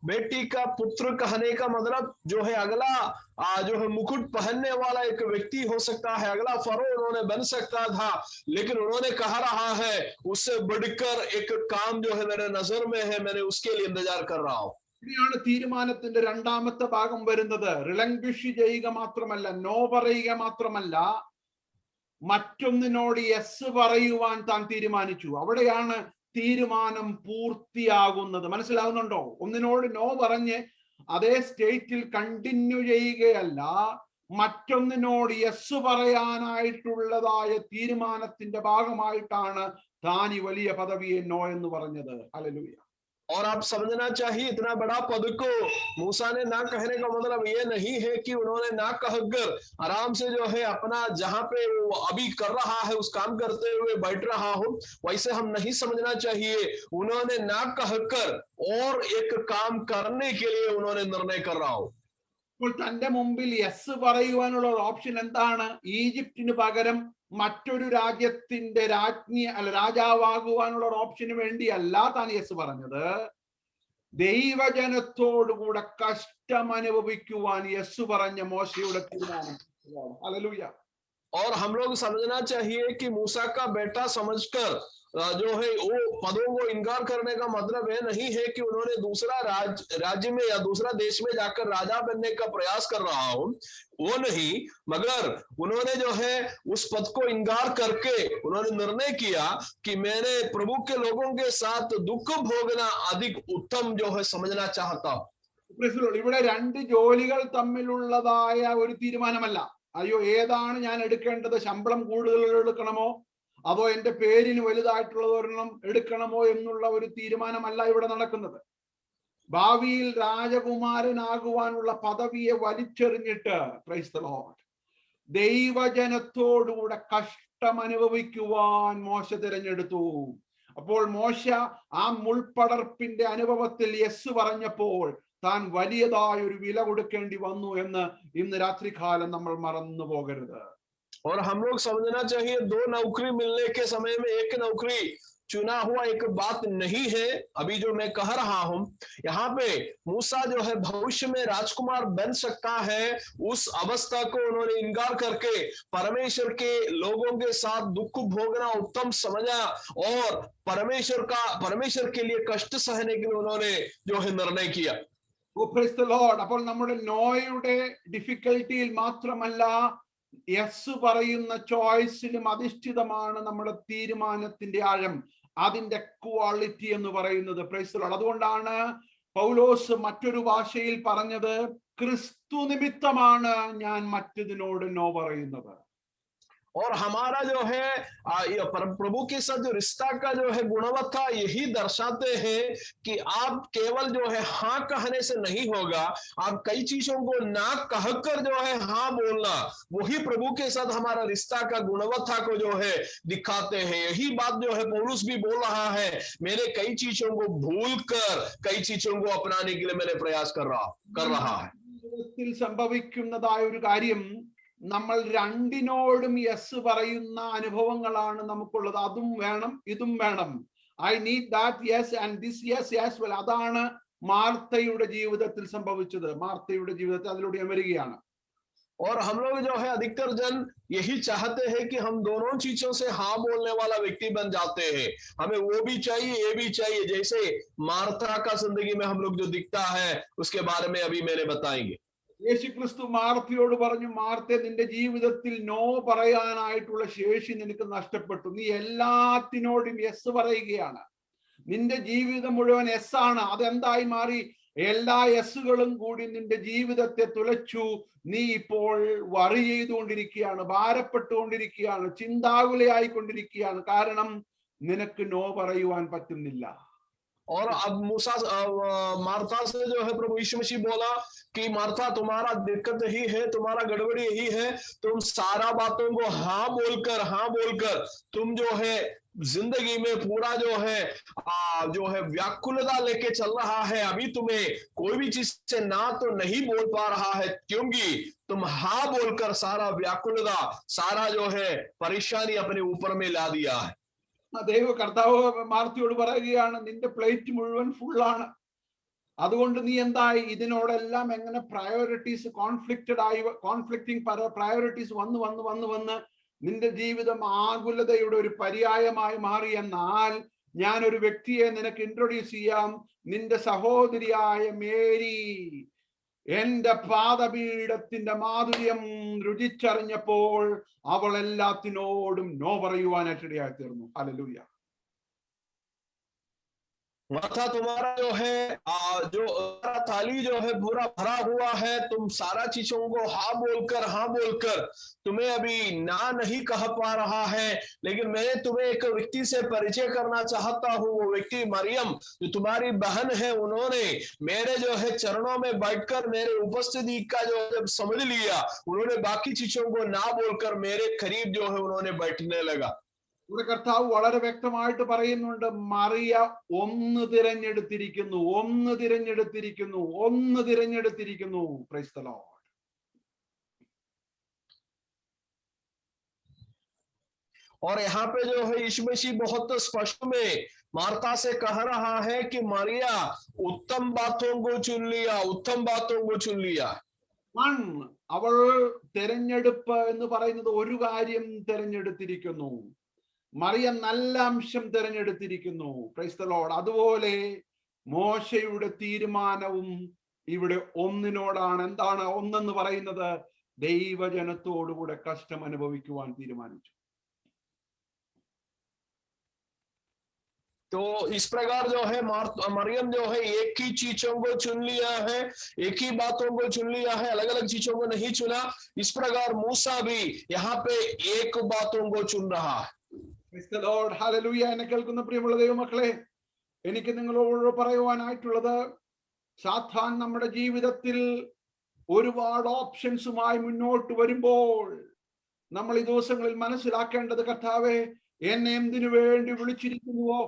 बेटी का पुत्र कहने का मतलब जो है अगला जो है मुकुट पहनने वाला एक व्यक्ति हो सकता है, अगला फरो उन्होंने बन सकता था, लेकिन उन्होंने कहा रहा है उससे बढ़कर एक काम जो है मेरे नजर में है, मैंने उसके लिए इंतजार कर रहा हूं. ഇനിയാണ് തീരുമാനത്തിന്റെ രണ്ടാമത്തെ ഭാഗം വരുന്നത്. റിലംഗ്വിഷ് ചെയ്യുക മാത്രമല്ല, നോ പറയുക മാത്രമല്ല, മറ്റൊന്നിനോട് യെസ് പറയുവാൻ താൻ തീരുമാനിച്ചു. അവിടെയാണ് തീരുമാനം പൂർത്തിയാകുന്നത്. മനസ്സിലാകുന്നുണ്ടോ? ഒന്നിനോട് നോ പറഞ്ഞ് അതേ സ്റ്റേറ്റിൽ കണ്ടിന്യൂ ചെയ്യുകയല്ല, മറ്റൊന്നിനോട് യെസ് പറയാനായിട്ടുള്ളതായ തീരുമാനത്തിന്റെ ഭാഗമായിട്ടാണ് താൻ ഈ വലിയ പദവിയെ നോ എന്ന് പറഞ്ഞത്. ഹല്ലേലൂയ. और आप समझना चाहिए, इतना बड़ा पद को मूसा ने ना कहने का मतलब ये नहीं है कि उन्होंने ना कहकर आराम से जो है अपना जहां पे वो अभी कर रहा है उस काम करते हुए बैठ रहा हो, वैसे हम नहीं समझना चाहिए. उन्होंने ना कहकर और एक काम करने के लिए उन्होंने निर्णय कर रहा हो. ഇപ്പോൾ തന്റെ മുമ്പിൽ യെസ് പറയുവാനുള്ള ഓപ്ഷൻ എന്താണ്? ഈജിപ്തിന് പകരം മറ്റൊരു രാജ്യത്തിന്റെ രാജ്ഞി അല്ല രാജാവാകുവാനുള്ള ഓപ്ഷന് വേണ്ടിയല്ല താൻ യെസ് പറഞ്ഞത്. ദൈവജനത്തോടുകൂടെ കഷ്ടം അനുഭവിക്കുവാൻ യെസ് പറഞ്ഞ മോശയുടെ തീരുമാനം. ഹല്ലേലൂയ. और हम लोग समझना चाहिए कि मूसा का बेटा समझकर जो है वो पदों को इनकार करने का मतलब ये नहीं है कि उन्होंने दूसरा राज्य में या दूसरा देश में जाकर राजा बनने का प्रयास कर रहा हूं, वो नहीं, मगर उन्होंने जो है उस पद को इनकार करके उन्होंने निर्णय किया कि मैंने प्रभु के लोगों के साथ दुख भोगना अधिक उत्तम जो है समझना चाहता हूं. ഇവിടെ രണ്ട് ജോലികൾ തമ്മിലുള്ളതായ ഒരു തീരുമാനമല്ല. അയ്യോ, ഏതാണ് ഞാൻ എടുക്കേണ്ടത്? ശമ്പളം കൂടുതൽ എടുക്കണമോ അതോ എന്റെ പേരിന് വലുതായിട്ടുള്ളത് ഒരെണ്ണം എടുക്കണമോ എന്നുള്ള ഒരു തീരുമാനമല്ല ഇവിടെ നടക്കുന്നത്. ഭാവിയിൽ രാജകുമാരനാകുവാനുള്ള പദവിയെ വലിച്ചെറിഞ്ഞിട്ട് പ്രൈസ് ദി ലോർഡ് ദൈവജനത്തോടുകൂടെ കഷ്ടം അനുഭവിക്കുവാൻ മോശ തിരഞ്ഞെടുത്തു. അപ്പോൾ മോശ ആ മുൾപടർപ്പിന്റെ അനുഭവത്തിൽ യെസ് പറഞ്ഞപ്പോൾ താൻ വലിയതായ ഒരു വില കൊടുക്കേണ്ടി വന്നു എന്ന് ഇന്ന് രാത്രികാലം നമ്മൾ മറന്നു പോകരുത്. और हम लोग समझना चाहिए, दो नौकरी मिलने के समय में एक नौकरी चुना हुआ एक बात नहीं है। अभी जो मैं कह रहा हूं, यहाँ पे मूसा जो है भविष्य में राजकुमार बन सकता है, उस अवस्था को उन्होंने इनकार करके परमेश्वर के लोगों के साथ दुख भोगना उत्तम समझा और परमेश्वर के लिए कष्ट सहने के लिए उन्होंने जो है निर्णय किया। Praise the Lord. അപ്പോൾ നമ്മുടെ നോയുടെ ഡിഫിക്കൽട്ടിയിൽ മാത്രമല്ല, യെസ് പറയുന്ന ചോയ്സിലും അധിഷ്ഠിതമാണ് നമ്മുടെ തീരുമാനത്തിന്റെ ആഴം, അതിന്റെ ക്വാളിറ്റി എന്ന് പറയുന്നത്. Price the Lord. അതുകൊണ്ടാണ് പൗലോസ് മറ്റൊരു ഭാഷയിൽ പറഞ്ഞത്, ക്രിസ്തു നിമിത്തമാണ് ഞാൻ മറ്റതിനോട് നോ പറയുന്നത്. और हमारा जो है प्रभु के साथ जो रिश्ता का जो है गुणवत्ता यही दर्शाते हैं कि आप केवल जो है हाँ कहने से नहीं होगा, आप कई चीजों को ना कहकर जो है हाँ बोलना, वही प्रभु के साथ हमारा रिश्ता का गुणवत्ता को जो है दिखाते हैं। यही बात जो है पौलुस भी बोल रहा है, मैंने कई चीजों को भूल कर कई चीजों को अपनाने के लिए मैंने प्रयास कर रहा है। സംഭവിക്കുന്നതായ ഒരു കാര്യം, നമ്മൾ രണ്ടിനോടും യെസ് പറയുന്ന അനുഭവങ്ങളാണ് നമുക്കുള്ളത്. അതും വേണം ഇതും വേണം. I need that yes and this yes as well. അതാണ് മാർത്തയുടെ ജീവിതത്തിൽ സംഭവിച്ചത്. മാർത്തയുടെ ജീവിതത്തിൽ അതിലൂടെ വരികയാണ്. और हम लोग जो है अधिकतर जन यही चाहते हैं कि हम दोनों चीजों से हाँ बोलने वाला व्यक्ति बन जाते हैं। हमें वो भी चाहिए ये भी चाहिए, जैसे मार्था का जिंदगी में हम लोग जो दिखता है उसके बारे में अभी मैंने बताएंगे। യേശു ക്രിസ്തു മാർത്തയോട് പറഞ്ഞു, മാർത്തെ, നിന്റെ ജീവിതത്തിൽ നോ പറയാനായിട്ടുള്ള ശേഷി നിനക്ക് നഷ്ടപ്പെട്ടു. നീ എല്ലാത്തിനോടും യെസ് പറയുകയാണ്. നിന്റെ ജീവിതം മുഴുവൻ യെസ് ആണ്. അതെന്തായി മാറി? എല്ലാ യെസ്സുകളും കൂടി നിന്റെ ജീവിതത്തെ തുലച്ചു. നീ ഇപ്പോൾ വറി ചെയ്തുകൊണ്ടിരിക്കുകയാണ്, ഭാരപ്പെട്ടുകൊണ്ടിരിക്കുകയാണ്, ചിന്താകുലയായിക്കൊണ്ടിരിക്കുകയാണ്. കാരണം നിനക്ക് നോ പറയുവാൻ പറ്റുന്നില്ല. और अब मार्था से जो है प्रभु यीशु मसीह बोला कि मार्था, तुम्हारा दिक्कत यही है, तुम्हारा गड़बड़ी यही है, तुम सारा बातों को हाँ बोलकर तुम जो है जिंदगी में पूरा जो है व्याकुलता लेके चल रहा है। अभी तुम्हें कोई भी चीज से ना तो नहीं बोल पा रहा है, क्योंकि तुम हाँ बोलकर सारा व्याकुलता, सारा जो है परेशानी अपने ऊपर में ला दिया है। ദൈവ കർത്താവ് മാർത്തയോട് പറയുകയാണ്, നിന്റെ പ്ലേറ്റ് മുഴുവൻ ഫുള്ളാണ്. അതുകൊണ്ട് നീ എന്തായി? ഇതിനോടെല്ലാം എങ്ങനെ പ്രയോറിറ്റീസ് കോൺഫ്ലിക്റ്റിംഗ് പ്രയോറിറ്റീസ് വന്ന് നിന്റെ ജീവിതം ആകുലതയുടെ ഒരു പര്യായമായി മാറി. എന്നാൽ ഞാൻ ഒരു വ്യക്തിയെ നിനക്ക് ഇൻട്രൊഡ്യൂസ് ചെയ്യാം. നിന്റെ സഹോദരിയായ മേരി എന്റെ പാദപീഠത്തിന്റെ മാധുര്യം രുചിച്ചറിഞ്ഞപ്പോൾ അവൾ എല്ലാത്തിനോടും നോ പറയുവാനായിട്ടിടയായി തീർന്നു. ഹല്ലേലൂയ. माथा तुम्हारा जो है जो थाली जो है पूरा भरा हुआ है, तुम सारा चीजों को हाँ बोलकर तुम्हें अभी ना नहीं कह पा रहा है। लेकिन मैं तुम्हें एक व्यक्ति से परिचय करना चाहता हूँ। वो व्यक्ति मरियम जो तुम्हारी बहन है, उन्होंने मेरे जो है चरणों में बैठकर मेरे उपस्थिति का जो जब समझ लिया, उन्होंने बाकी चीजों को ना बोलकर मेरे करीब जो है उन्होंने बैठने लगा। ഇവിടെ കർത്താവ് വളരെ വ്യക്തമായിട്ട് പറയുന്നുണ്ട്, മറിയ ഒന്ന് തിരഞ്ഞെടുത്തിരിക്കുന്നു. Price the Lord. और यहाँ पे जो है यीशु मसीह बहुत स्पष्ट में मार्था से कह रहा है कि मरिया उत्तम बातों को चुन लिया. അവൾ തിരഞ്ഞെടുപ്പ് എന്ന് പറയുന്നത് ഒരു കാര്യം തിരഞ്ഞെടുത്തിരിക്കുന്നു. മറിയ നല്ല അംശം തിരഞ്ഞെടുത്തിരിക്കുന്നു. Price the Lord. അതുപോലെ മോശയുടെ തീരുമാനവും ഇവിടെ ഒന്നിനോടാണ്. എന്താണ് ഒന്നെന്ന് പറയുന്നത്? ദൈവജനത്തോടുകൂടെ കഷ്ടം അനുഭവിക്കുവാൻ തീരുമാനിച്ചു. तो इस प्रकार जो है मरियम जो है एक ही चीजों को चुन लिया है, एक ही बातों को चुन लिया है, अलग अलग चीजों को नहीं चुना। इस प्रकार मूसा भी यहाँ पे एक बातों को चुन रहा है. Praise the Lord. Hallelujah. എന്നെ കേൾക്കുന്ന പ്രിയമുള്ള ദൈവമക്കളെ, എനിക്ക് നിങ്ങളോട് പറയുവാനായിട്ടുള്ളത്, സാത്താൻ നമ്മുടെ ജീവിതത്തിൽ ഒരുപാട് ഓപ്ഷൻസുമായി മുന്നോട്ട് വരുമ്പോൾ നമ്മൾ ഈ ദിവസങ്ങളിൽ മനസ്സിലാക്കേണ്ടത്, കർത്താവേ, എന്നെ എന്തിനു വേണ്ടി വിളിച്ചിരിക്കുന്നുവോ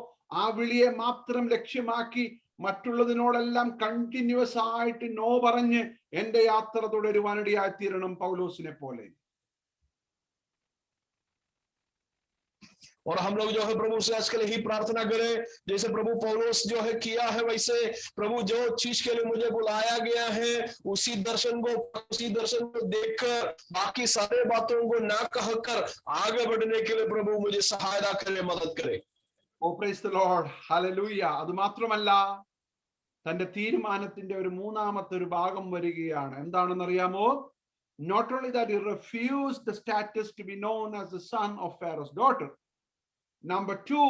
ആ വിളിയെ മാത്രം ലക്ഷ്യമാക്കി മറ്റുള്ളതിനോടെല്ലാം കണ്ടിന്യൂസ് ആയിട്ട് നോ പറഞ്ഞ് എന്റെ യാത്ര തുടരുവാനിടയായി തീരണം പൗലോസിനെ പോലെ. और हम लोग जो है प्रभु से आजकल यही प्रार्थना करें, जैसे प्रभु पौलुस जो है किया है, वैसे प्रभु जो चीज के लिए मुझे बुलाया गया है उसी दर्शन को देखकर बाकी सारे बातों को ना कहकर आगे बढ़ने के लिए प्रभु मुझे सहायता करे, मदद करे. Oh, praise the Lord. Hallelujah. അത് മാത്രമല്ല, തന്റെ തീരുമാനത്തിന്റെ ഒരു മൂന്നാമത്തെ ഒരു ഭാഗം വരികയാണ്. എന്താണെന്ന് അറിയാമോ? Not only that he refused the status to be known as the son of Pharaoh's daughter. Number 2,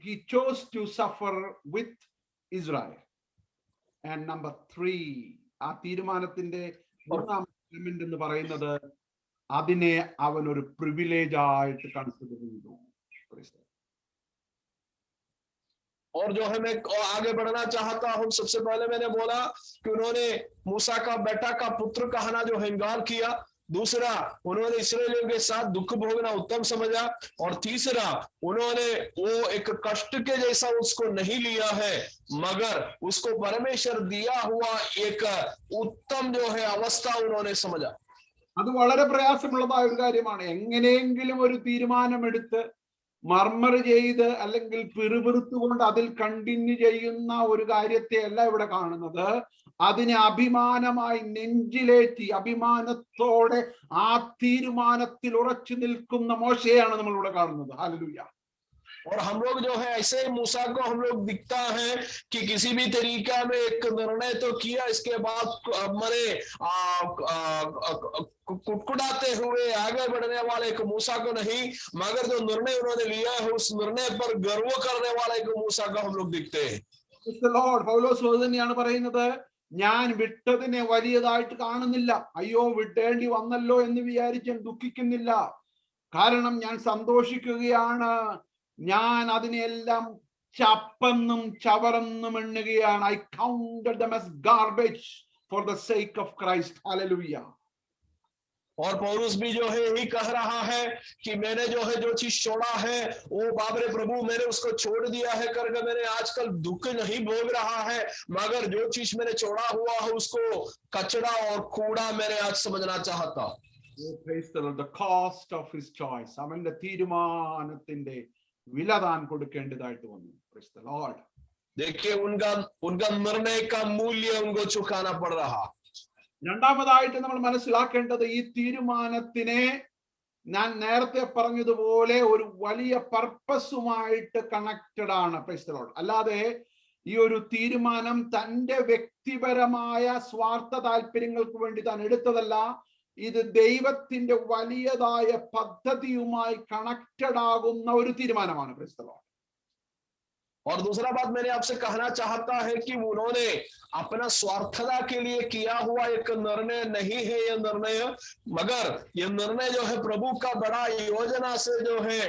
he chose to suffer with Israel. And number 3, ആ തീരുമാനത്തിന്റെ മൂന്നാമത്തെ എലിമെന്റ് എന്ന് പറയുന്നത് അതിനെ അവൻ ഒരു പ്രിവിലേജ് ആയിട്ട് കൺസിഡർ ചെയ്തു. और जो है मैं आगे बढ़ना चाहता हूं, सबसे पहले मैंने बोला कि उन्होंने मूसा का बेटा का पुत्र कहना जो है इनकार किया. दूसरा, उन्होंने इस्राएलियों के साथ दुख भोगना उत्तम समझा. और तीसरा, उन्होंने वो एक कष्ट के जैसा उसको नहीं लिया है, मगर उसको परमेश्वर दिया हुआ एक उत्तम जो है अवस्था उन्होंने समझा. അത് വളരെ പ്രയാസമുള്ളതായ ഒരു കാര്യമാണ്. എങ്ങനെയെങ്കിലും ഒരു തീരുമാനമെടുത്ത് മർമർ ചെയ്ത് അല്ലെങ്കിൽ പിറുപിറുത്തുകൊണ്ട് അതിൽ കണ്ടിന്യൂ ചെയ്യുന്ന ഒരു കാര്യത്തെ അല്ല ഇവിടെ കാണുന്നത്. അതിനെ അഭിമാനമായി നെഞ്ചിലേറ്റി അഭിമാനത്തോടെ ആ തീരുമാനത്തിൽ ഉറച്ചു നിൽക്കുന്ന മോശയാണ് നമ്മൾ ഇവിടെ കാണുന്നത്. ഹല്ലേലൂയ. और हम लोग जो है ऐसे मूसा को हम लोग दिखता है कि किसी भी तरीका में एक निर्णय तो किया, इसके बाद मरे कुटकुटाते हुए आगे बढ़ने वाले एक मूसा को नहीं, मगर जो निर्णय उन्होंने लिया है उस निर्णय पर गर्व करने वाले एक मूसा को हम लोग दिखते हैं. പൗലോസ് തന്നെയാണ് പറയുന്നത്, ഞാൻ വിട്ടതിനെ വലിയതായിട്ട് കാണുന്നില്ല. അയ്യോ, വിട്ടേണ്ടി വന്നല്ലോ എന്ന് വിചാരിച്ച് ദുഃഖിക്കുന്നില്ല. കാരണം ഞാൻ സന്തോഷിക്കുകയാണ്. ഞാൻ അതിനെല്ലാം ചപ്പെന്നും ചവറെന്നും എണ്ണുകയാണ്. I counted them as garbage for the sake of Christ. Hallelujah. और पौलुस भी जो है यही कह रहा है कि मैंने जो है जो चीज छोड़ा है वो बाबरे प्रभु मैंने उसको छोड़ दिया है करके मैंने आजकल दुख नहीं भोग रहा है, मगर जो चीज मैंने छोड़ा हुआ है उसको कचरा और कूड़ा मैंने आज समझना चाहता. The cost of his choice. അവന്റെ തീരുമാനത്തിന്റെ വില താൻ കൊടുക്കേണ്ടതായിട്ട് വന്നു. Praise the Lord. देखिए उनका निर्णय का मूल्य उनको चुकाना पड़ रहा. രണ്ടാമതായിട്ട് നമ്മൾ മനസ്സിലാക്കേണ്ടത് ഈ തീരുമാനത്തിനെ ഞാൻ നേരത്തെ പറഞ്ഞതുപോലെ ഒരു വലിയ പർപ്പസുമായിട്ട് കണക്റ്റഡ് ആണ്. Price the Lord. അല്ലാതെ ഈ ഒരു തീരുമാനം തന്റെ വ്യക്തിപരമായ സ്വാർത്ഥ താല്പര്യങ്ങൾക്ക് വേണ്ടി താൻ എടുത്തതല്ല. ഇത് ദൈവത്തിന്റെ വലിയതായ പദ്ധതിയുമായി കണക്റ്റഡ് ആകുന്ന ഒരു തീരുമാനമാണ്. Price the Lord. और दूसरा बात मैंने आपसे कहना चाहता है कि उन्होंने अपना स्वार्थता के लिए किया हुआ एक निर्णय नहीं है ये निर्णय, मगर ये निर्णय जो है प्रभु का बड़ा योजना से जो है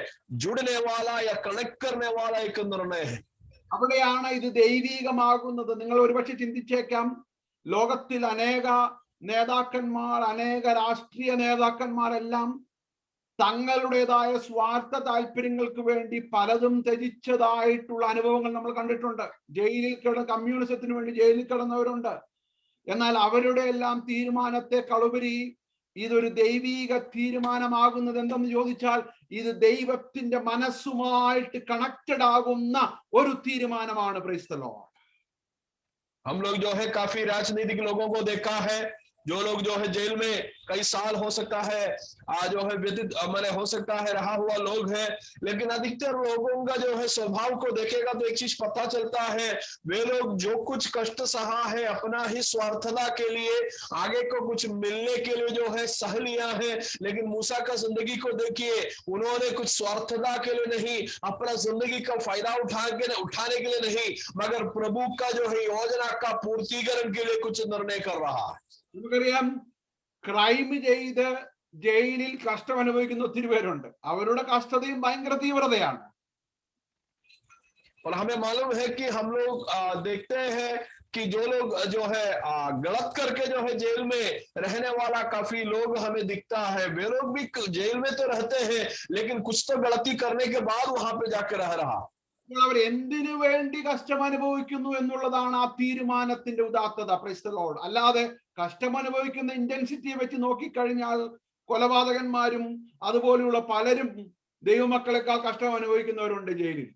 जुड़ने वाला या कनेक्ट करने वाला एक निर्णय है. അവിടെയാണ് ഇത് ദൈവികമാകുന്നത്. നിങ്ങൾ ഒരുപക്ഷെ ചിന്തിച്ചേക്കാം, ലോകത്തിൽ അനേക നേതാക്കന്മാർ, അനേക രാഷ്ട്രീയ നേതാക്കന്മാരെല്ലാം തങ്ങളുടേതായ സ്വാർത്ഥ താല്പര്യങ്ങൾക്ക് വേണ്ടി പലതും ത്യജിച്ചതായിട്ടുള്ള അനുഭവങ്ങൾ നമ്മൾ കണ്ടിട്ടുണ്ട്. ജയിലിൽ കമ്മ്യൂണിസത്തിന് വേണ്ടി ജയിലിൽ കിടന്നവരുണ്ട്. എന്നാൽ അവരുടെ എല്ലാം തീരുമാനത്തെക്കാളുപരി ഇതൊരു ദൈവിക തീരുമാനമാകുന്നത് എന്തെന്ന് ചോദിച്ചാൽ ഇത് ദൈവത്തിന്റെ മനസ്സുമായിട്ട് കണക്റ്റഡ് ആകുന്ന ഒരു തീരുമാനമാണ്. Price the Lord. हम लोग जो है काफी राजनीतिक लोगों को देखा है, जो लोग जो है जेल में कई साल हो सकता है जो है व्यतीत मैंने हो सकता है रहा हुआ लोग है, लेकिन अधिकतर लोगों का जो है स्वभाव को देखेगा तो एक चीज पता चलता है, वे लोग जो कुछ कष्ट सहा है अपना ही स्वार्थता के लिए, आगे को कुछ मिलने के लिए जो है सह लिया है. लेकिन मूसा का जिंदगी को देखिए, उन्होंने कुछ स्वार्थता के लिए नहीं, अपना जिंदगी का फायदा उठाने के लिए नहीं, मगर प्रभु का जो है योजना का पूर्तिकरण के लिए कुछ निर्णय कर रहा है. നമുക്കറിയാം, ക്രൈം ചെയ്ത് ജയിലിൽ കഷ്ടം അനുഭവിക്കുന്ന ഒത്തിരി പേരുണ്ട്. അവരുടെ കഷ്ടതയും ഭയങ്കര തീവ്രതയാണ്. और हमें मालूम है कि हम लोग देखते हैं कि जो लोग जो है गलत करके जो है जेल में रहने वाला काफी लोग हमें दिखता है, वे लोग भी जेल में तो रहते हैं लेकिन कुछ तो गलती करने के बाद वहां पे जाके रह रहा। അവർ എന്തിനു വേണ്ടി കഷ്ടം അനുഭവിക്കുന്നു എന്നുള്ളതാണ് ആ തീരുമാനത്തിന്റെ ഉദാത്തത. Price the Lord. അല്ലാതെ കഷ്ടം അനുഭവിക്കുന്ന ഇന്റൻസിറ്റിയെ വെച്ച് നോക്കിക്കഴിഞ്ഞാൽ കൊലപാതകന്മാരും അതുപോലെയുള്ള പലരും ദൈവമക്കളെക്കാൾ കഷ്ടം അനുഭവിക്കുന്നവരുണ്ട് ജയിലിൽ.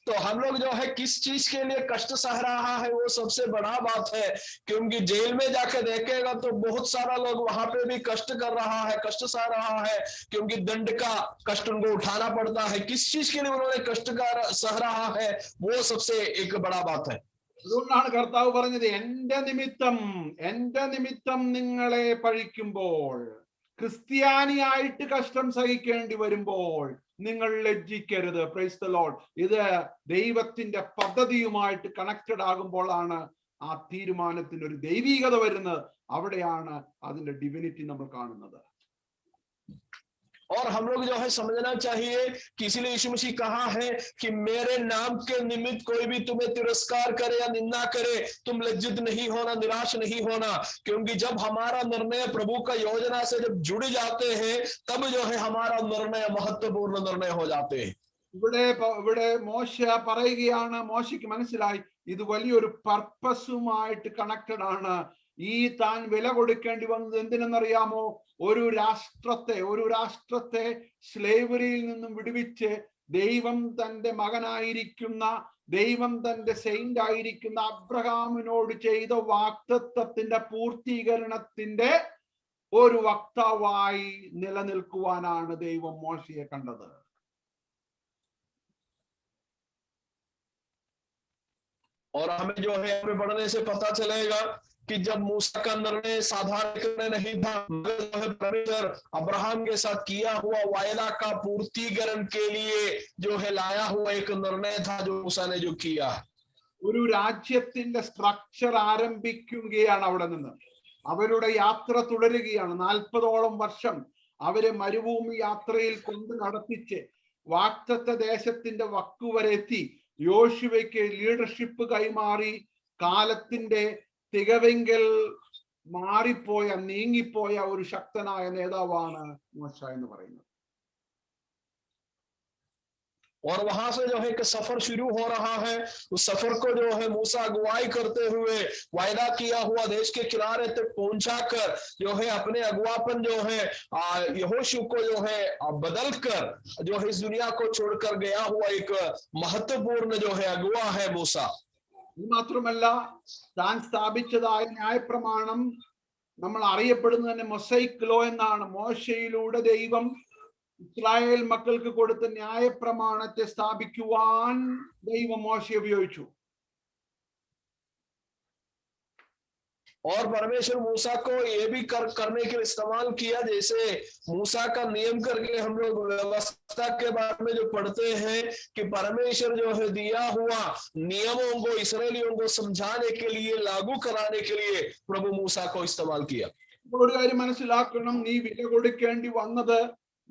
तो हम लोग जो है किस चीज के लिए कष्ट सह रहा है वो सबसे बड़ा बात है, क्योंकि जेल में जाके देखेगा तो बहुत सारा लोग वहां पे भी कष्ट कर रहा है, कष्ट सह रहा है, क्योंकि दंड का कष्ट उनको उठाना पड़ता है। किस चीज के लिए उन्होंने कष्ट कर सह रहा है वो सबसे एक बड़ा बात है। അതുകൊണ്ടാണ് കർത്താവ് പറഞ്ഞത്, എന്റെ നിമിത്തം നിങ്ങളെ പഴിക്കുമ്പോൾ, ക്രിസ്ത്യാനിയായിട്ട് കഷ്ടം സഹിക്കേണ്ടി വരുമ്പോൾ നിങ്ങൾ ലജ്ജിക്കരുത്. Price the Lord. ഇത് ദൈവത്തിന്റെ പദ്ധതിയുമായിട്ട് കണക്റ്റഡ് ആകുമ്പോഴാണ് ആ തീരുമാനത്തിന് ഒരു ദൈവീകത വരുന്നത്. അവിടെയാണ് അതിന്റെ ഡിവിനിറ്റി നമ്മൾ കാണുന്നത്. और हम लोग जो है समझना चाहिए कि इसीलिए यीशु मसीह कहा है कि मेरे नाम के निमित्त कोई भी तुम्हें तिरस्कार करे या निंदा करे, तुम लज्जित नहीं होना, निराश नहीं होना, क्योंकि जब हमारा निर्णय प्रभु का योजना से जब जुड़ जाते हैं तब जो है हमारा निर्णय महत्वपूर्ण निर्णय हो जाते हैं। ഇവിടെ മോശ പറയുകയാണ്, മോശയ്ക്ക് മനസ്സിലായി ഇത് വലിയൊരു പർപ്പസുമായിട്ട് കണക്റ്റഡ് ആണ്. ഈ താൻ വില കൊടുക്കേണ്ടി വന്നത് എന്തിനെന്നറിയാമോ? ഒരു രാഷ്ട്രത്തെ സ്ലേവറിയിൽ നിന്നും വിടുവിച്ച് ദൈവം തന്റെ മകനായിരിക്കുന്ന, ദൈവം തന്റെ സെയിന്റ് ആയിരിക്കുന്ന അബ്രഹാമിനോട് ചെയ്ത വാഗ്ദത്തത്തിന്റെ പൂർത്തീകരണത്തിന്റെ ഒരു വക്താവായി നിലനിൽക്കുവാനാണ് ദൈവം മോശയെ കണ്ടത്. और हमें जो है हमें पढ़ने से पता चलेगा कि जब मूसा का निर्णय साधारण निर्णय नहीं था, मगर जो है परमेश्वर अब्राहम के साथ किया हुआ वायदा का पूर्तिकरण के लिए जो है लाया हुआ एक निर्णय था जो मूसा ने जो किया। ഒരു രാജ്യത്തിന്റെ സ്ട്രക്ചർ ആരംഭിക്കുകയാണ് അവിടെ നിന്ന്. അവരുടെ യാത്ര തുടരുകയാണ്. 40ഓളം വർഷം അവരെ മരുഭൂമി യാത്രയിൽ കൊണ്ട് നടത്തിച്ച് വാഗ്ദത്ത ദേശത്തിന്റെ വക്കുവരെ എത്തി. യോശുവയ്ക്ക് ലീഡർഷിപ്പ് കൈമാറി കാലത്തിന്റെ തികവെങ്കിൽ നീങ്ങിപ്പോയ ഒരു ശക്തനായ നേതാവാണ് മോശ എന്ന് പറയുന്നത്. और वहां से जो है कि सफर शुरू हो रहा है। उस सफर को जो है मूसा अगुवाई करते हुए वायदा किया हुआ देश के किनारे तक पहुंचाकर जो है अपने अगुवापन जो है यहोशू को जो है बदल कर जो है इस दुनिया को छोड़कर गया हुआ एक महत्वपूर्ण जो है अगुवा है मूसा। മാത്രമല്ല, താൻ സ്ഥാപിച്ചതായ ന്യായപ്രമാണം നമ്മൾ അറിയപ്പെടുന്നത് തന്നെ മൊസൈക് ലോ എന്നാണ്. മോശയിലൂടെ ദൈവം ഇസ്രായേൽ മക്കൾക്ക് കൊടുത്ത ന്യായപ്രമാണത്തെ സ്ഥാപിക്കുവാൻ ദൈവം മോശയെ ഉപയോഗിച്ചു. और परमेश्वर मूसा को ये भी करने के लिए इस्तेमाल किया, जैसे मूसा का नियम करके हम लोग व्यवस्था के बारे में जो पढ़ते हैं कि परमेश्वर जो है दिया हुआ नियमों को इस्राएलियों को समझाने के लिए, लागू कराने के लिए प्रभु मूसा को इस्तेमाल किया। ഒരു കാര്യം മനസ്സിലാക്കണം, നീ വില കൊടുക്കേണ്ടി വന്നത്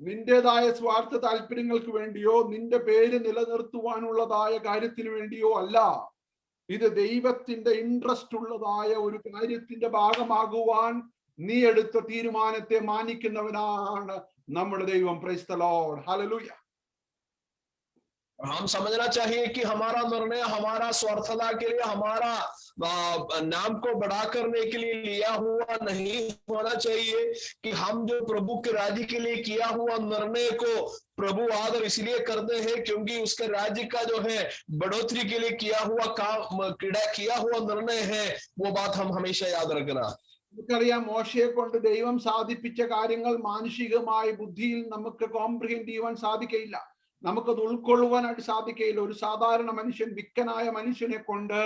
നിന്റേതായ സ്വാർത്ഥ താല്പര്യങ്ങൾക്ക് വേണ്ടിയോ നിന്റെ പേര് നിലനിർത്തുവാനുള്ളതായ കാര്യത്തിന് വേണ്ടിയോ അല്ല. ഇത് ദൈവത്തിന്റെ ഇൻട്രസ്റ്റ് ഉള്ളതായ ഒരു കാര്യത്തിന്റെ ഭാഗമാകുവാൻ നീ എടുത്ത തീരുമാനത്തെ മാനിക്കുന്നവനാണ് നമ്മുടെ ദൈവം. Price the lord. ഹല്ലേലൂയ. हम समझना चाहिए कि हमारा निर्णय हमारा स्वार्थता के लिए, हमारा नाम को बड़ा करने के लिए लिया हुआ नहीं होना चाहिए, कि हम जो प्रभु के राज्य के लिए किया हुआ निर्णय को प्रभु आदर इसलिए करते हैं क्योंकि उसके राज्य का जो है बढ़ोतरी के लिए किया हुआ काम, किया हुआ निर्णय है। वो बात हम हमेशा याद रखना। നമുക്കറിയാം, മോശയെ കൊണ്ട് ദൈവം സാധിപ്പിച്ച കാര്യങ്ങൾ മാനുഷികമായ ബുദ്ധിയിൽ നമുക്ക് കോംപ്രിഹെൻഡ് ചെയ്യുവാൻ സാധിക്കയില്ല, നമുക്കത് ഉൾക്കൊള്ളുവാനായിട്ട് സാധിക്കയില്ല. ഒരു സാധാരണ മനുഷ്യൻ, വിക്കനായ മനുഷ്യനെ കൊണ്ട്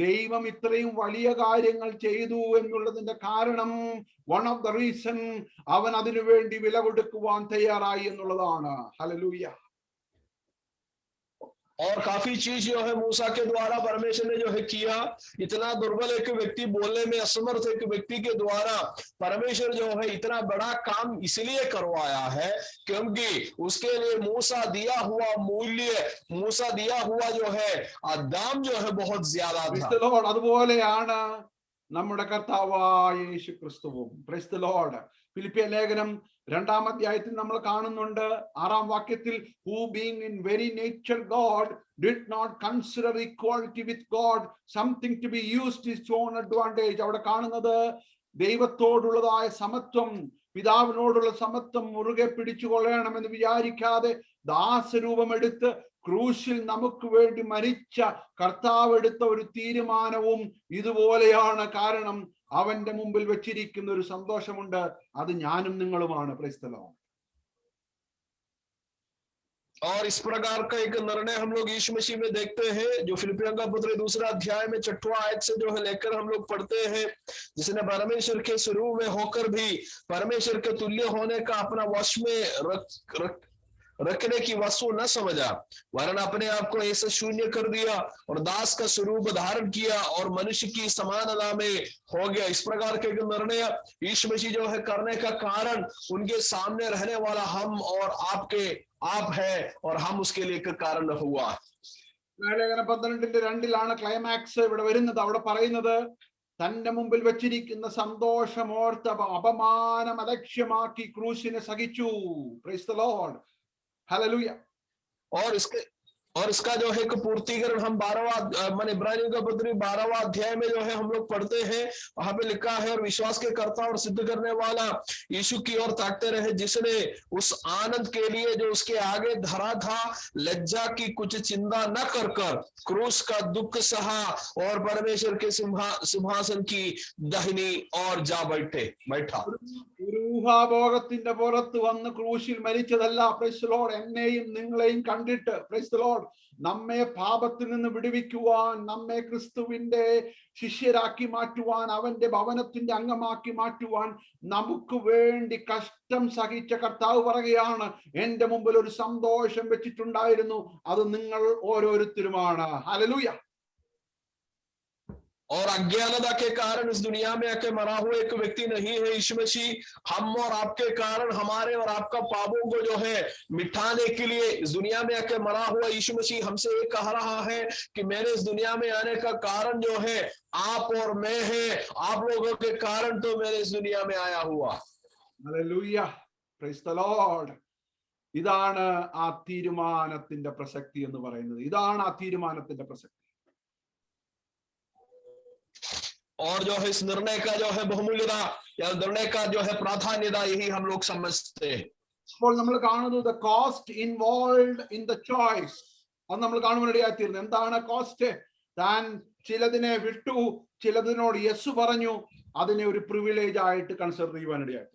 ദൈവം ഇത്രയും വലിയ കാര്യങ്ങൾ ചെയ്തു എന്നുള്ളതിന്റെ കാരണം, വൺ ഓഫ് ദ റീസൺ, അവൻ അതിനു വേണ്ടി വില കൊടുക്കുവാൻ തയ്യാറായി എന്നുള്ളതാണ്. ഹല്ലേലൂയ. और काफी चीज जो है मूसा के द्वारा परमेश्वर ने जो है किया। इतना दुर्बल एक व्यक्ति, बोलने में असमर्थ एक व्यक्ति के द्वारा परमेश्वर जो है इतना बड़ा काम इसलिए करवाया है क्योंकि उसके लिए मूसा दिया हुआ मूल्य, मूसा दिया हुआ जो है दाम जो है बहुत ज्यादा Praise था। the Lord. അതുപോലെയാണ് നമ്മുടെ കർത്താവായ യേശു ക്രിസ്തുവും. Praise the Lord. ഫിലിപ്പിയ ലേഖനം 2-ാം അധ്യായത്തിൽ നമ്മൾ കാണുന്നുണ്ട് 6-ാം വാക്യത്തിൽ, who being in very nature God did not consider equality with God something to be used his own advantage. അവിടെ കാണുന്നത് ദൈവത്തോടുള്ളതായ സമത്വം, പിതാവിനോടുള്ള സമത്വം മുറുകെ പിടിച്ചുകൊള്ളണമെന്ന് വിചാരിക്കാതെ ദാസരൂപമെടുത്ത് ക്രൂശിൽ നമുക്ക് വേണ്ടി മരിച്ച കർത്താവ് എടുത്ത ഒരു തീരുമാനവും ഇതുപോലെയാണ്. കാരണം അവന്റെ മുമ്പിൽ വെച്ചിരിക്കുന്ന ഒരു സന്തോഷമുണ്ട്, അത് ഞാനും നിങ്ങളുമാണ്. Price the Lord. और इस प्रकार का एक निर्णय हम लोग यीशु मसीह में देखते हैं, जो फिलिपियों का पत्र 2 अध्याय में 6वां आयत से जो है लेकर हम लोग पढ़ते हैं, जिसने परमेश्वर के स्वरूप में होकर भी परमेश्वर के तुल्य होने का अपना वश में रखने की वस्तु न समझा, वरन अपने आप को ऐसे शून्य कर दिया और दास का स्वरूप धारण किया और मनुष्य की समानता में हो गया। इस प्रकार के निर्णय यीशु मसीह जो है करने का कारण उनके सामने रहने वाला हम और आप है और हम उसके लिए एक कारण हुआ। ലേഖനം 12:2 ക്ലൈമാക്സ് ഇവിടെ വരുന്നത്. അവിടെ പറയുന്നത് തന്റെ മുമ്പിൽ വെച്ചിരിക്കുന്ന സന്തോഷമോർത്ത് അപമാനം അലക്ഷ്യമാക്കി ക്രൂശിനെ സഹിച്ചു. Price the Lord. हालेलुया. और इसका जो है पूर्तिकरण हम 12वां मान इब्रानियों का पत्र 12वां अध्याय में जो है हम लोग पढ़ते हैं, वहां पे लिखा है, और विश्वास के कर्ता और सिद्ध करने वाला यीशु की ओर ताकते रहे, जिसने उस आनंद के लिए जो उसके आगे धरा था लज्जा की कुछ चिंता न कर क्रूस का दुख सहा और परमेश्वर के सिंहासन की दाहिनी ओर जा बैठा। ഊഹാഭോഗത്തിന്റെ പുറത്ത് വന്ന് ക്രൂശിൽ മരിച്ചതല്ല. Price the Lord. എന്നെയും നിങ്ങളെയും കണ്ടിട്ട്, പ്രൈസ് ദി ലോർഡ്, നമ്മെ പാപത്തിൽ നിന്ന് വിടുവിക്കുവാൻ, നമ്മെ ക്രിസ്തുവിന്റെ ശിഷ്യരാക്കി മാറ്റുവാൻ, അവന്റെ ഭവനത്തിന്റെ അംഗമാക്കി മാറ്റുവാൻ നമുക്ക് വേണ്ടി കഷ്ടം സഹിച്ച കർത്താവ് പറയുകയാണ്, എന്റെ മുമ്പിൽ ഒരു സന്തോഷം വെച്ചിട്ടുണ്ടായിരുന്നു, അത് നിങ്ങൾ ഓരോരുത്തരുമാണ്. ഹല്ലേലൂയ. और अज्ञानता के कारण इस दुनिया में आके मरा हुआ एक व्यक्ति नहीं है यीशु मसीह। हम और आपके कारण, हमारे और आपका पापों को जो है मिटाने के लिए इस दुनिया में आके मरा हुआ यीशु मसीह हमसे ये कह रहा है कि मेरे इस दुनिया में आने का कारण जो है आप और मैं है, आप लोगों के कारण तो मेरे इस दुनिया में आया हुआ। ഹല്ലേലൂയ. Price the Lord. ഇതാണ് ആ തീരുമാനത്തിന്റെ പ്രസക്തി എന്ന് പറയുന്നത്. ഇതാണ് ആ തീരുമാനത്തിന്റെ പ്രസക്തി. और जो है इस निर्णय का जो है बहुमूल्यता या निर्णय का जो है प्राधान्यता यही हम लोग समझते हैं। അപ്പോൾ നമ്മൾ കാണുന്നത് the cost involved in the choice. അത് നമ്മൾ കാണുവാനിടയായി തീർന്നു. എന്താണ് കോസ്റ്റ്? താൻ ചിലതിനെ വിട്ടു, ചിലതിനോട് യെസ് പറഞ്ഞു, അതിനെ ഒരു പ്രിവിലേജ് ആയിട്ട് കൺസിഡർ ചെയ്യുവാനിടയായി.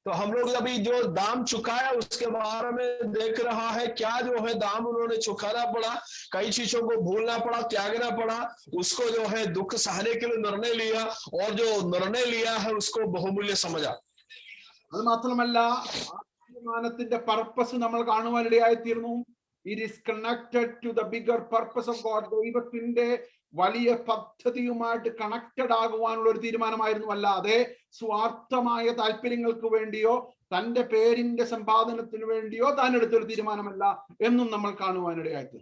तो हम लोग अभी जो दाम चुकाया उसके बारे में देख रहा है, क्या जो है दाम उन्होंने चुकाना पड़ा, कई चीजों को भूलना पड़ा, त्यागना पड़ा, उसको जो है दुख सहने के लिए निर्णय लिया और जो निर्णय लिया है उसको बहुमूल्य समझा। അത് മാത്രമല്ല, തീരുമാനത്തിന്റെ പർപ്പസ് നമ്മൾ കാണുവാനിടയായി തീർന്നു. It is connected to the bigger purpose of God. ദൈവത്തിന്റെ വലിയ പദ്ധതിയുമായിട്ട് കണക്റ്റഡ് ആകുവാനുള്ള ഒരു തീരുമാനമായിരുന്നു. അല്ലാതെ സ്വാർത്ഥമായ താല്പര്യങ്ങൾക്ക് വേണ്ടിയോ തന്റെ പേരിന്റെ സമ്പാദനത്തിന് വേണ്ടിയോ താൻ എടുത്തൊരു തീരുമാനമല്ല എന്നും നമ്മൾ കാണുവാനിടയായി.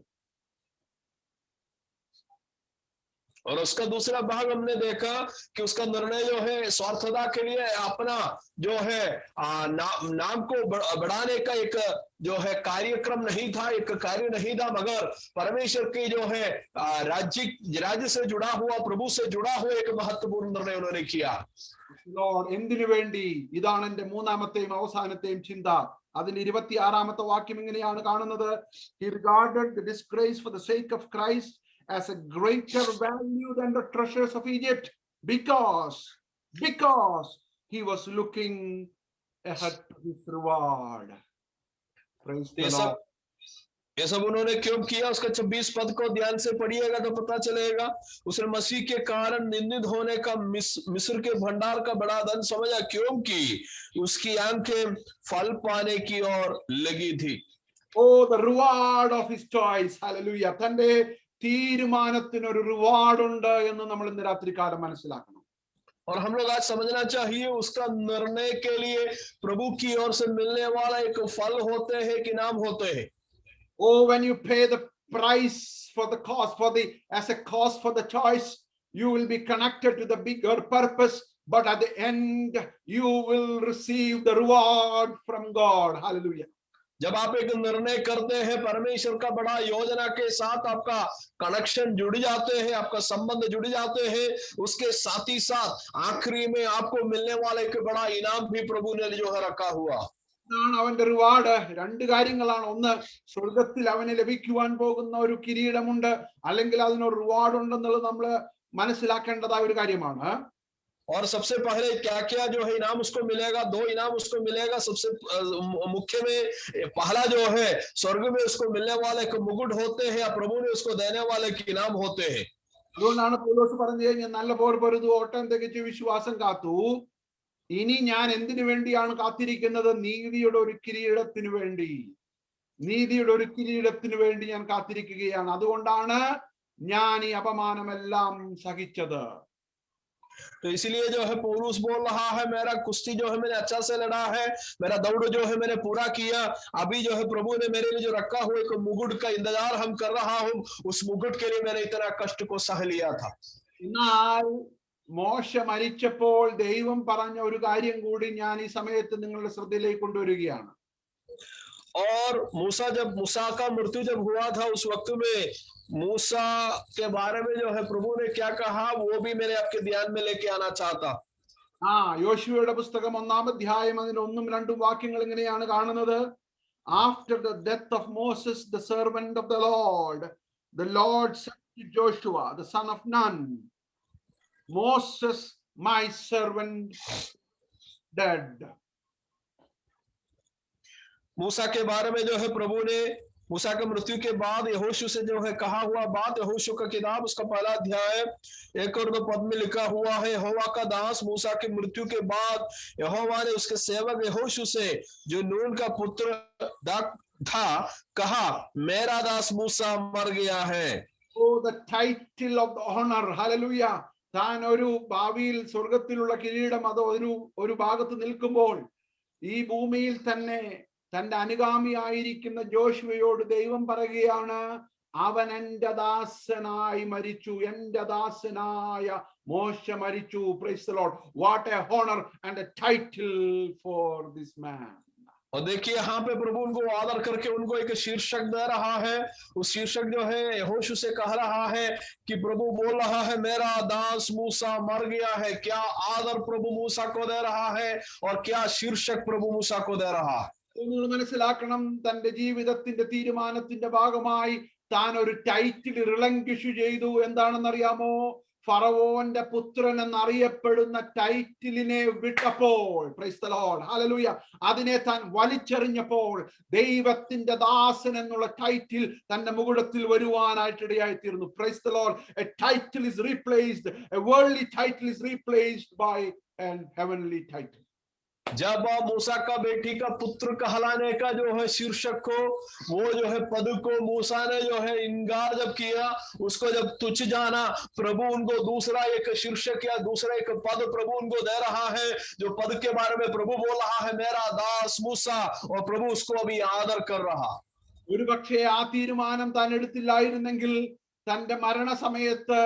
और उसका दूसरा भाग हमने देखा कि उसका निर्णय जो है स्वार्थता के लिए अपना जो है नाम को बढ़ाने का एक जो है कार्यक्रम नहीं था, एक कार्य नहीं था, मगर परमेश्वर की जो है राज्य से जुड़ा हुआ, प्रभु से जुड़ा हुआ एक महत्वपूर्ण निर्णय उन्होंने किया। എന്തിനു വേണ്ടി? ഇതാണ് എന്റെ മൂന്നാമത്തെയും അവസാനത്തെയും ചിന്ത. അതിൽ 26ാമത്തെ വാക്യം ഇങ്ങനെയാണ് കാണുന്നത്. He regarded the disgrace for the sake of Christ as a greater value than the treasures of Egypt, because he was looking ahead to his reward. Praise the Lord. ये सब उन्होंने क्यों किया? उसका 26 पद को ध्यान से पढ़िएगा तो पता चलेगा। उसने मसीह के कारण निंदित होने का मिस्र के भंडार का बड़ा धन समझा, क्योंकि उसकी आंखें फल पाने की ओर लगी थी। Oh, the reward of his choice. Hallelujah. തന്റെ തീരുമാനത്തിന് ഒരു റിവാർഡ് ഉണ്ട് എന്ന് നമ്മൾ ഇന്ന് രാത്രികാലം മനസ്സിലാക്കണം. और हम लोग आज समझना चाहिए उसका निर्णय के लिए प्रभु की ओर से मिलने वाला एक फल होते हैं कि नाम होते हैं। Oh, when you pay the price for the cause, as a cause for the choice, you will be connected to the bigger purpose, but at the end you will receive the reward from God. Hallelujah. जब आप एक निर्णय करते हैं परमेश्वर का बड़ा योजना के साथ आपका कनेक्शन जुड़ जाते हैं, आपका संबंध जुड़ जाते हैं, उसके साथ ही साथ आखिरी में आपको मिलने वाला एक बड़ा इनाम भी प्रभु ने जो है रखा हुआ। അവന്റെ റിവാർഡ് രണ്ട് കാര്യങ്ങളാണ്. ഒന്ന്, സ്വർഗത്തിൽ അവന് ലഭിക്കുവാൻ പോകുന്ന ഒരു കിരീടമുണ്ട്, അല്ലെങ്കിൽ അതിനൊരു റിവാർഡ് ഉണ്ടെന്നുള്ളത് നമ്മൾ മനസ്സിലാക്കേണ്ടതായ ഒരു കാര്യമാണ്. और सबसे पहले क्या क्या जो है इनाम उसको मिलेगा, दो इनाम उसको मिलेगा। सबसे मुख्य में पहला जो है स्वर्ग में उसको मिलने वाले एक मुकुट होते हैं, प्रभु ने उसको देने वाले एक इनाम होते हैं। അതുകൊണ്ടാണ് പൗലോസ് പറഞ്ഞു കഴിഞ്ഞാൽ നല്ല പോർ പൊരുതു, ഓട്ടം തികച്ചു, വിശ്വാസം കാത്തു. ഇനി ഞാൻ എന്തിനു വേണ്ടിയാണ് കാത്തിരിക്കുന്നത്? നീതിയുടെ ഒരു കിരീടത്തിന് വേണ്ടി. നീതിയുടെ ഒരു കിരീടത്തിന് വേണ്ടി ഞാൻ കാത്തിരിക്കുകയാണ്. അതുകൊണ്ടാണ് ഞാൻ ഈ അപമാനമെല്ലാം സഹിച്ചത്. तो इसीलिए जो है पौलुस बोल रहा है, मेरा कुश्ती जो है मैंने अच्छा से लड़ा है, मेरा दौड़ जो है मैंने पूरा किया। अभी जो है प्रभु ने मेरे लिए जो रखा हुआ एक मुकुट का इंतजार हम कर रहा हूं, उस मुकुट के लिए मैंने इतना कष्ट को सह लिया था। എന്നാൽ മോശ മരിച്ചപ്പോൾ ദൈവം പറഞ്ഞ ഒരു കാര്യം കൂടി ഞാൻ ഈ സമയത്ത് നിങ്ങളുടെ ശ്രദ്ധയിലേക്ക് കൊണ്ടുവരികയാണ്. और मूसा का मृत्यु जब हुआ था, उस वक्त में मूसा के बारे में जो है प्रभु ने क्या कहा, वो भी मेरे आपके ध्यान में लेके आना चाहता। യോശുവയുടെ പുസ്തകം 1-ാം അധ്യായം അതിന്റെ 1-2 വാക്യങ്ങൾ ഇങ്ങനെയാണ് കാണുന്നത്. After the death of Moses, the servant of the Lord said to Joshua, the son of Nun, Moses, my servant, dead. मूसा के बारे में जो है प्रभु ने मूसा के मृत्यु के बाद यहोशू से जो है कहा हुआ बात, यहोशू का किताब उसका पहला अध्याय 1 और 2 पद में लिखा हुआ है, यहोवा का दास मूसा की मृत्यु के बाद यहोवा ने उसके सेवक यहोशू से, जो नून का पुत्र था, कहा, मेरा दास मूसा मर गया है। Oh, the title of the honor, hallelujah. താൻ ഒരു ഭാവിയിൽ സ്വർഗത്തിലുള്ള കിരീടം അത് ഒരു ഭാഗത്ത് നിൽക്കുമ്പോൾ ഈ ഭൂമിയിൽ തന്നെ തന്റെ അനുഗാമിയായിരിക്കുന്ന ജോഷുവയോട് ദൈവം പറയുകയാണ്, അവൻ എന്റെ ദാസനായി മരിച്ചു, എന്റെ ദാസനായ മോശ മരിച്ചു. Praise the Lord. What a honor and a title for this man. और देखिए यहाँ पे प्रभु उनको आदर करके उनको एक शीर्षक दे रहा है। उस शीर्षक जो है यहोशू से कह रहा है कि प्रभु बोल रहा है, मेरा दास मूसा मर गया है। क्या आदर प्रभु मूसा को दे रहा है और क्या शीर्षक प्रभु मूसा को दे रहा है। നിങ്ങൾ മനസ്സിലാക്കണം, തന്റെ ജീവിതത്തിന്റെ തീരുമാനത്തിന്റെ ഭാഗമായി താൻ ഒരു ടൈറ്റിൽ റിലങ്കിഷ് ചെയ്തു. എന്താണെന്നറിയാമോ? ഫറവോന്റെ പുത്രൻ എന്നറിയപ്പെടുന്ന ടൈറ്റിലിനെ വിട്ടപ്പോൾ, പ്രൈസ് ദി ലോർഡ്, ഹല്ലേലൂയ, അതിനെ താൻ വലിച്ചെറിഞ്ഞപ്പോൾ ദൈവത്തിന്റെ ദാസൻ എന്നുള്ള ടൈറ്റിൽ തന്റെ മുകുടത്തിൽ വരുവാനായിട്ട് ഇടയായിത്തീർന്നു. Praise the lord. A title is replaced, a worldly title is replaced by an heavenly title. जब मूसा का बेटी का पुत्र कहलाने का जो है शीर्षक को, वो जो है पद को मूसा ने जो है इनकार जब किया, उसको जब तुच्छ जाना, प्रभु उनको दूसरा एक शीर्षक या दूसरा एक पद प्रभु उनको दे रहा है, जो पद के बारे में प्रभु बोल रहा है, मेरा दास मूसा, और प्रभु उसको अभी आदर कर रहा। ഒരു പക്ഷേ ആ തീരുമാനം താൻ എടുത്തില്ലായിരുന്നെങ്കിൽ തന്റെ മരണസമയത്ത്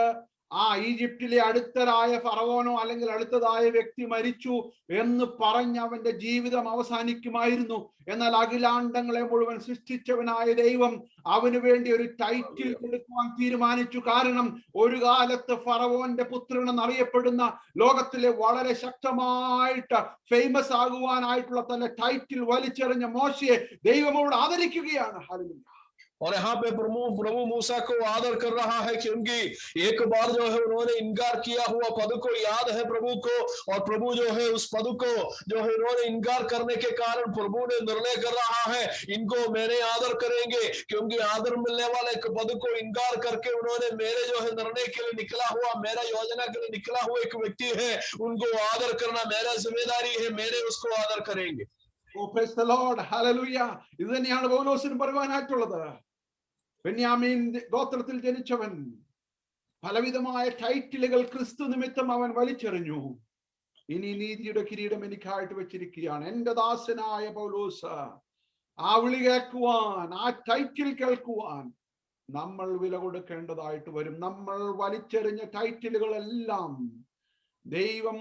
ഈജിപ്തിലെ അടുത്തരായ ഫറവോനോ അല്ലെങ്കിൽ അടുത്തതായ വ്യക്തി മരിച്ചു എന്ന് പറഞ്ഞ് അവന്റെ ജീവിതം അവസാനിക്കുമായിരുന്നു. എന്നാൽ അഖിലാണ്ടങ്ങളെ മുഴുവൻ സൃഷ്ടിച്ചവനായ ദൈവം അവന് വേണ്ടി ഒരു ടൈറ്റിൽ കൊടുക്കുവാൻ തീരുമാനിച്ചു. കാരണം ഒരു കാലത്ത് ഫറവോന്റെ പുത്രൻ എന്നറിയപ്പെടുന്ന ലോകത്തിലെ വളരെ ശക്തമായിട്ട് ഫേമസ് ആകുവാനായിട്ടുള്ള തന്റെ ടൈറ്റിൽ വലിച്ചെറിഞ്ഞ മോശയെ ദൈവം അവിടെ ആദരിക്കുകയാണ്. ഹല്ലേലൂയ. और यहाँ पे प्रभु मूसा को आदर कर रहा है, क्योंकि एक बार जो है उन्होंने इनकार किया हुआ पद को याद है प्रभु को, और प्रभु जो है उस पद को जो है उन्होंने इनकार करने के कारण प्रभु ने निर्णय कर रहा है, इनको मेरे आदर करेंगे, क्योंकि आदर मिलने वाले एक पद को इनकार करके उन्होंने मेरे जो है निर्णय के लिए निकला हुआ, मेरा योजना के लिए निकला हुआ एक व्यक्ति है, उनको आदर करना मेरा जिम्मेदारी है, मेरे उसको आदर करेंगे। Oh, praise the Lord. Hallelujah. ഇത് തന്നെയാണ് പൗലോസിന് പറയുവാനായിട്ടുള്ളത്. ബെന്യാമീൻ ഗോത്രത്തിൽ ജനിച്ചവൻ പലവിധമായ ടൈറ്റിലുകൾ ക്രിസ്തു നിമിത്തം അവൻ വലിച്ചെറിഞ്ഞു. ഇനി നീതിയുടെ കിരീടം എനിക്കായിട്ട് വെച്ചിരിക്കുകയാണ്. എന്റെ ദാസനായ പൗലോസ്, ആ വിളി കേൾക്കുവാൻ, ആ ടൈറ്റിൽ കേൾക്കുവാൻ നമ്മൾ വില കൊടുക്കേണ്ടതായിട്ട് വരും. നമ്മൾ വലിച്ചെറിഞ്ഞ ടൈറ്റിലുകളെല്ലാം ദൈവം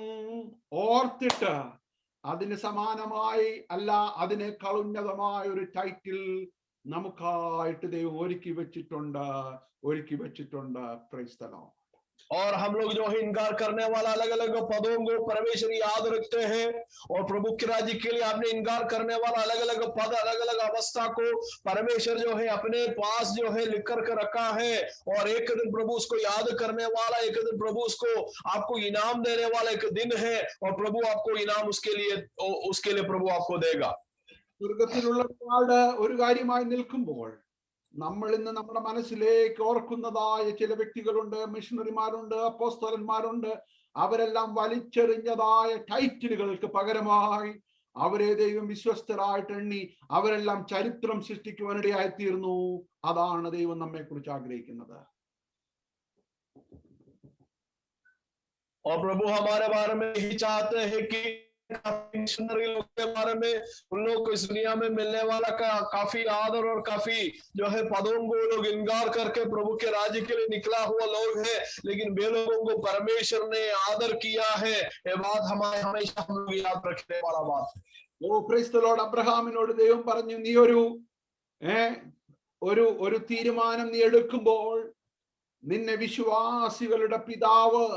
ഓർത്തിട്ട് അതിന് സമാനമായി അല്ല, അതിനേക്കാൾ ഉന്നതമായ ഒരു ടൈറ്റിൽ നമുക്കായിട്ട് ദൈവം ഒരുക്കി വെച്ചിട്ടുണ്ട്. Price the Lord. और हम लोग जो है इनकार करने वाला अलग अलग पदों को परमेश्वर याद रखते हैं, और प्रभु के राज्य के लिए आपने इनकार करने वाला अलग अलग पद, अलग अलग अवस्था को परमेश्वर जो है अपने पास जो है लिख कर के रखा है, और एक दिन प्रभु उसको याद करने वाला, एक दिन प्रभु उसको आपको इनाम देने वाला एक दिन है, और प्रभु आपको इनाम उसके लिए प्रभु आपको देगा। സ്വർഗത്തിലുള്ള ഒരു കാര്യമായി നിൽക്കുമ്പോൾ നമ്മൾ ഇന്ന് നമ്മുടെ മനസ്സിലേക്ക് ഓർക്കുന്നതായ ചില വ്യക്തികളുണ്ട്, മിഷണറിമാരുണ്ട്, അപ്പോസ്തലന്മാരുണ്ട്. അവരെല്ലാം വലിച്ചെറിഞ്ഞതായ ടൈറ്റിലുകൾക്ക് പകരമായി അവരെ ദൈവം വിശ്വസ്തരായിട്ട് എണ്ണി അവരെല്ലാം ചരിത്രം സൃഷ്ടിക്കുവാനിടയായി തീർന്നു. അതാണ് ദൈവം നമ്മെ കുറിച്ച് ആഗ്രഹിക്കുന്നത്. और प्रभु हमारे बारे में ही चाहते हैं कि मिशनरी लोग के बारे में, उन लोग को इस दुनिया में मिलने वाला काफी आदर और काफी जो है पदों को लोग इनकार करके प्रभु के राज्य के लिए निकला हुआ लोग है, लेकिन वे लोगों को परमेश्वर ने आदर किया है। ये बात हमारे हमेशा हम लोग याद रखने वाला बात है। ഓ പ്രൈസ് ദി ലോർഡ്. അബ്രഹാമിനോട് ദൈവം പറഞ്ഞു, നീ ഒരു തീരുമാനം നീ എടുക്കുമ്പോൾ നിന്നെ വിശ്വാസികളുടെ പിതാവ്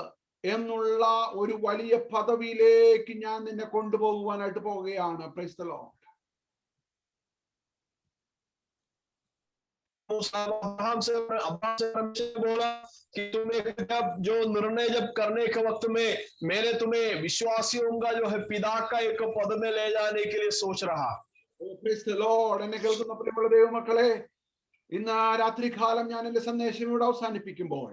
എന്നുള്ള ഒരു വലിയ പദവിയിലേക്ക് ഞാൻ നിന്നെ കൊണ്ടുപോകുവാനായിട്ട് പോവുകയാണ്. Price the Lord. अब्राहम से बोला कि तुम्हें जो निर्णय जब करने के वक्त में मैंने तुम्हें विश्वासियों का जो है पिता का एक पद में ले जाने के लिए सोच रहा। Price the Lord. എന്നെ കേൾക്കുന്ന പ്രിയമുള്ള ദൈവമക്കളെ, ഇന്ന് രാത്രികാലം ഞാൻ എന്റെ സന്ദേശം ഇവിടെ അവസാനിപ്പിക്കുമ്പോൾ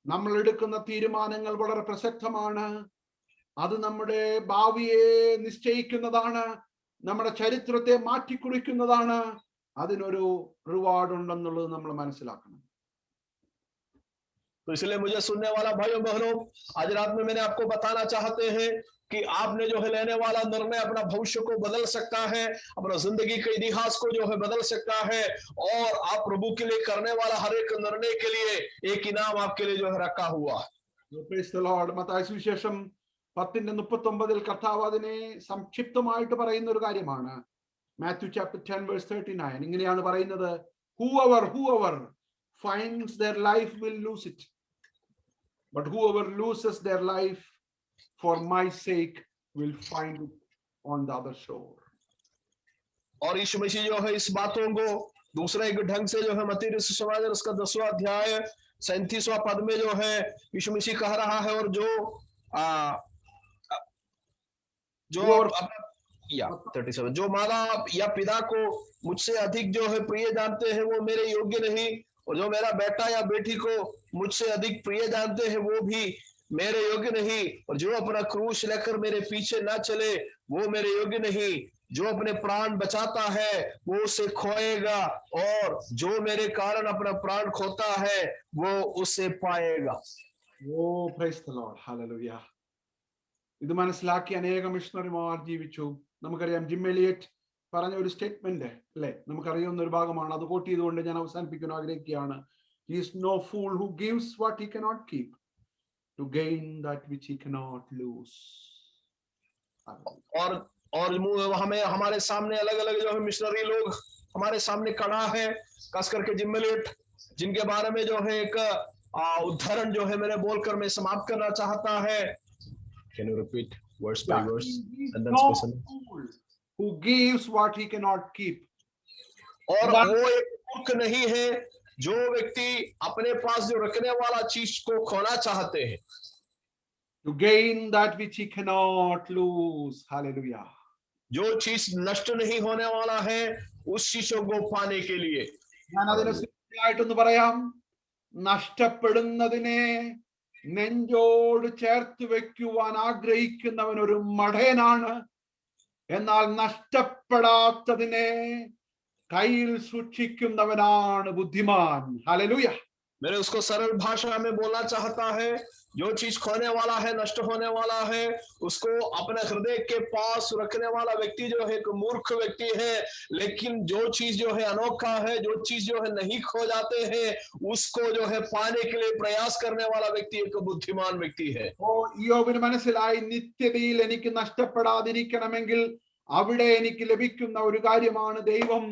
നമ്മൾ എടുക്കുന്ന തീരുമാനങ്ങൾ വളരെ പ്രസക്തമാണ്. അത് നമ്മുടെ ഭാവിയെ നിശ്ചയിക്കുന്നതാണ്, നമ്മുടെ ചരിത്രത്തെ മാറ്റിക്കുറിക്കുന്നതാണ്. അതിനൊരു റിവാർഡ് ഉണ്ടെന്നുള്ളത് നമ്മൾ മനസ്സിലാക്കണം. तो इसलिए मुझे सुनने वाला भाइयों बहनों, आज रात में मैंने आपको बताना चाहते हैं कि आपने जो है लेने वाला निर्णय अपना भविष्य को बदल सकता है, अपना जिंदगी के इतिहास को जो है बदल सकता है, और आप प्रभु के लिए करने वाला हर एक निर्णय के लिए एक इनाम आपके लिए जो है रखा हुआ। Praise the Lord. മത്തായി സുവിശേഷം 10:39 കർത്താവ് അതിനെ സംക്ഷിപ്തമായിട്ട് പറയുന്ന ഒരു കാര്യമാണ്. Matthew chapter 10 verse 39 ഇങ്ങനെയാണ് പറയുന്നത്, whoever finds their life will lose it, but whoever loses their life for my sake will find it on the other shore. और यीशु मसीह जो है इस बातों को दूसरे एक ढंग से जो है मत्ती सुसमाचार उसका 10वां अध्याय 37वां पद में जो है यीशु मसीह कह रहा है, और या 37 जो माता या पिता को मुझसे अधिक जो है प्रिय जानते हैं वो मेरे योग्य नहीं, और जो मेरा बेटा या बेटी को मुझसे अधिक प्रिय जानते हैं वो भी मेरे योग्य नहीं, और जो अपना क्रूस लेकर मेरे पीछे ना चले वो मेरे योग्य नहीं। जो अपने प्राण बचाता है वो उसे खोएगा, और जो मेरे कारण अपना प्राण खोता है वो उसे पाएगा। Oh, praise the Lord. Hallelujah. ഇത് മനസ്സിലാക്കി അനേക മിഷണറിമാർ ജീവിച്ചു. നമുക്കറിയാം ജിം എലിയറ്റ് പറഞ്ഞ ഒരു സ്റ്റേറ്റ്മെന്റ് അല്ലെ, നമുക്കറിയാവുന്ന ഒരു ഭാഗമാണ്. അത് കോട്ട് ചെയ്തുകൊണ്ട് ഞാൻ അവസാനിപ്പിക്കാൻ ആഗ്രഹിക്കുകയാണ്. He is no fool who gives what he cannot keep to gain that which he cannot lose. और हमें हमारे सामने अलग अलग जो है मिशनरी लोग हमारे सामने खड़ा है, खास करके जिम एलियट, जिनके बारे में जो है एक उदाहरण जो है मेरे बोलकर मैं समाप्त करना चाहता है। Can you repeat verse by verse? And then who gives what he cannot keep. और वो मूर्ख नहीं है जो व्यक्ति अपने पास जो रखने वाला चीज को खोना चाहते हैं, to gain that which he cannot lose. Hallelujah. जो चीज नष्ट नहीं होने वाला है उस चीजों को पाने के लिए। ഞാൻ അതിനെ സിമ്പിളായിട്ടൊന്ന് പറയാം. നഷ്ടപ്പെടുന്നതിനെ നെഞ്ചോട് ചേർത്ത് വെക്കുവാൻ ആഗ്രഹിക്കുന്നവൻ ഒരു മഠയനാണ്. എന്നാൽ നഷ്ടപ്പെടാത്തതിനെ കയ്യിൽ സൂക്ഷിക്കുന്നവനാണ് ബുദ്ധിമാൻ. ഹല്ലേലൂയ. मैंने उसको सरल भाषा में बोलना चाहता है, जो चीज खोने वाला है, नष्ट होने वाला है, उसको अपने हृदय के पास रखने वाला व्यक्ति जो है एक मूर्ख व्यक्ति है। लेकिन जो चीज जो है अनोखा है, जो चीज जो है नहीं खो जाते हैं, उसको जो है पाने के लिए प्रयास करने वाला व्यक्ति एक बुद्धिमान व्यक्ति है। യോബിന് മനസ്സിലായി, നിത്യതയിൽ എനിക്ക് നഷ്ടപ്പെടാതിരിക്കണമെങ്കിൽ അവിടെ എനിക്ക് ലഭിക്കുന്ന ഒരു കാര്യമാണ് ദൈവം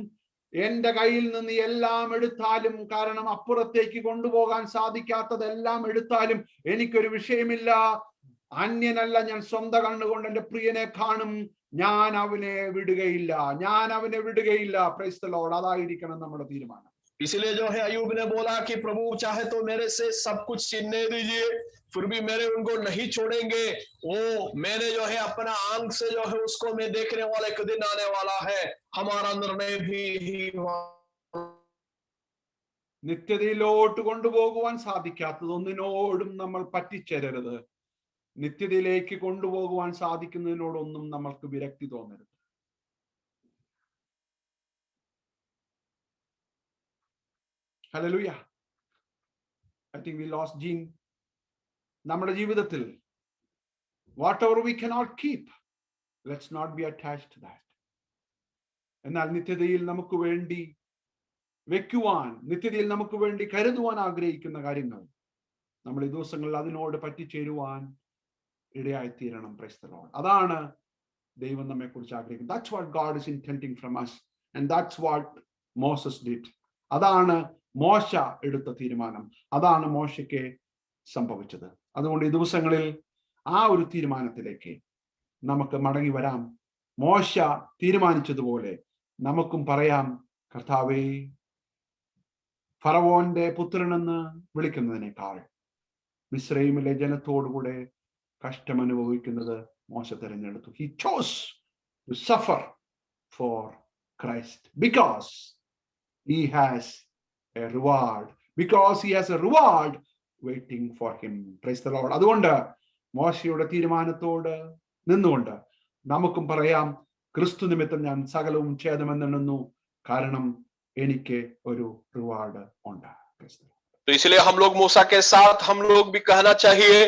എന്റെ കയ്യിൽ നിന്ന് എല്ലാം എടുത്താലും, കാരണം അപ്പുറത്തേക്ക് കൊണ്ടുപോകാൻ സാധിക്കാത്തതെല്ലാം എടുത്താലും എനിക്കൊരു വിഷയമില്ല. അന്യനല്ല, ഞാൻ സ്വന്തം കണ്ണുകൊണ്ട് എന്റെ പ്രിയനെ കാണും. ഞാൻ അവനെ വിടുകയില്ല, ഞാൻ അവനെ വിടുകയില്ല. Praise the lord. അതായിരിക്കണം നമ്മുടെ തീരുമാനം. इसलिए जो है अयूब ने बोला कि प्रभु चाहे तो मेरे से सब कुछ छीनने दीजिए, फिर भी मेरे उनको नहीं छोड़ेंगे। वो मैंने जो है अपना आंख से जो है उसको मैं देखने वाला एक दिन आने वाला है। हमारा निर्णय भी നിത്യതയിലോട്ട് കൊണ്ടുപോകുവാൻ സാധിക്കാത്തതൊന്നിനോടും നമ്മൾ പറ്റിച്ചേരരുത്. നിത്യതയിലേക്ക് കൊണ്ടുപോകുവാൻ സാധിക്കുന്നതിനോടൊന്നും നമ്മൾക്ക് വിരക്തി തോന്നരുത്. Hallelujah. I think we lost Jean. നമ്മുടെ ജീവിതത്തിൽ whatever we cannot keep, let's not be attached to that. എന്നാൽ നിത്യതയിൽ നമുക്ക് വേണ്ടി വെക്കുവാൻ, നിത്യതയിൽ നമുക്ക് വേണ്ടി കരുതുവാൻ ആഗ്രഹിക്കുന്ന കാര്യങ്ങൾ നമ്മൾ ഈ ദിവസങ്ങളിൽ അതിനോട് പറ്റിച്ചേരുവാൻ ഇടയായിത്തീരണം. Praise the lord. അതാണ് ദൈവം നമ്മെ കുറിച്ച് ആഗ്രഹിക്കുന്നത്. That's what God is intending from us, and that's what Moses did. അതാണ് മോശ എടുത്ത തീരുമാനം, അതാണ് മോശയ്ക്ക് സംഭവിച്ചത്. അതുകൊണ്ട് ഈ ദിവസങ്ങളിൽ ആ ഒരു തീരുമാനത്തിലേക്ക് നമുക്ക് മടങ്ങി വരാം. മോശ തീരുമാനിച്ചതുപോലെ നമുക്കും പറയാം, കർത്താവേ, ഫറവോന്റെ പുത്രനെന്ന് വിളിക്കുന്നതിനേക്കാൾ മിസ്രൈമിലെ ജനത്തോടുകൂടെ കഷ്ടം അനുഭവിക്കുന്നത് മോശ തിരഞ്ഞെടുത്തു. He chose to suffer for Christ because he has a reward, because he has a reward waiting for him. Praise the Lord. അതുകൊണ്ട് മോശയുടെ തീരുമാനത്തോട് നിന്നുകൊണ്ട് നമുക്കും പറയാം, ക്രിസ്തു നിമിത്തം ഞാൻ സകലവും ഛേദമെന്നെണ്ണുന്നു, കാരണം എനിക്ക് ഒരു റിവാർഡ് ഉണ്ട്. तो इसलिए हम लोग मूसा के साथ हम लोग भी कहना चाहिए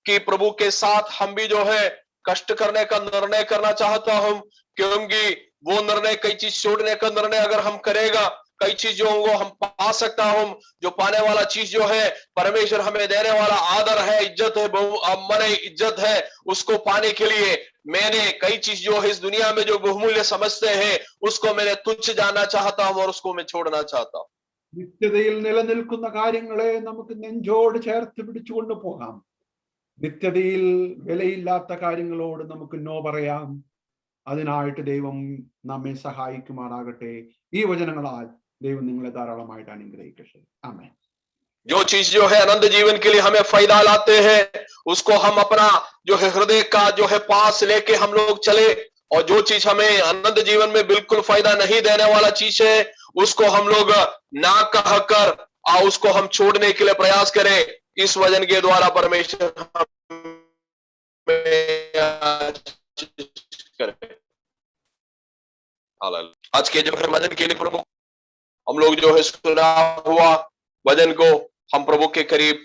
कि प्रभु के साथ हम भी जो है कष्ट करने का निर्णय करना चाहता हूं, क्योंकि वो निर्णय, कई चीज छोड़ने का निर्णय अगर हम करेगा, कई चीजों को हम पा सकता हूं। जो पाने वाला चीज जो है परमेश्वर हमें देने वाला आदर है, इज्जत है, मने इज्जत है, उसको पाने के लिए मैंने कई चीज जो है इस दुनिया में जो बहुमूल्य समझते हैं उसको मैंने तुच्छ जानना चाहता हूं और उसको मैं छोड़ना चाहता हूं। നിത്യതയിൽ നിലനിൽക്കുന്ന കാര്യങ്ങളെ നമുക്ക് നെഞ്ചോട് ചേർത്ത് പിടിച്ചുകൊണ്ട് പോകാം. നിത്യതയിൽ വിലയില്ലാത്ത കാര്യങ്ങളോട് നമുക്ക് നോ പറയാം. അതിനായിട്ട് ദൈവം നമ്മെ സഹായിക്കുമാറാകട്ടെ. ഈ വചനങ്ങളാൽ ദൈവം നിങ്ങളെ ധാരാളമായിട്ട് അനുഗ്രഹിക്കട്ടെ. ആമേൻ. जो चीज जो है अनंत जीवन के लिए हमें फायदा लाते हैं, उसको हम अपना जो है हृदय का जो है पास लेके हम लोग चले, और जो चीज हमें अनंत जीवन में बिल्कुल फायदा नहीं देने वाला चीज है उसको हम लोग ना कहकर उसको हम छोड़ने के लिए प्रयास करें। इस वचन के द्वारा परमेश्वर आज के जो है वचन के लिए प्रभु हम लोग जो है सुना हुआ वचन को हम प्रभु के करीब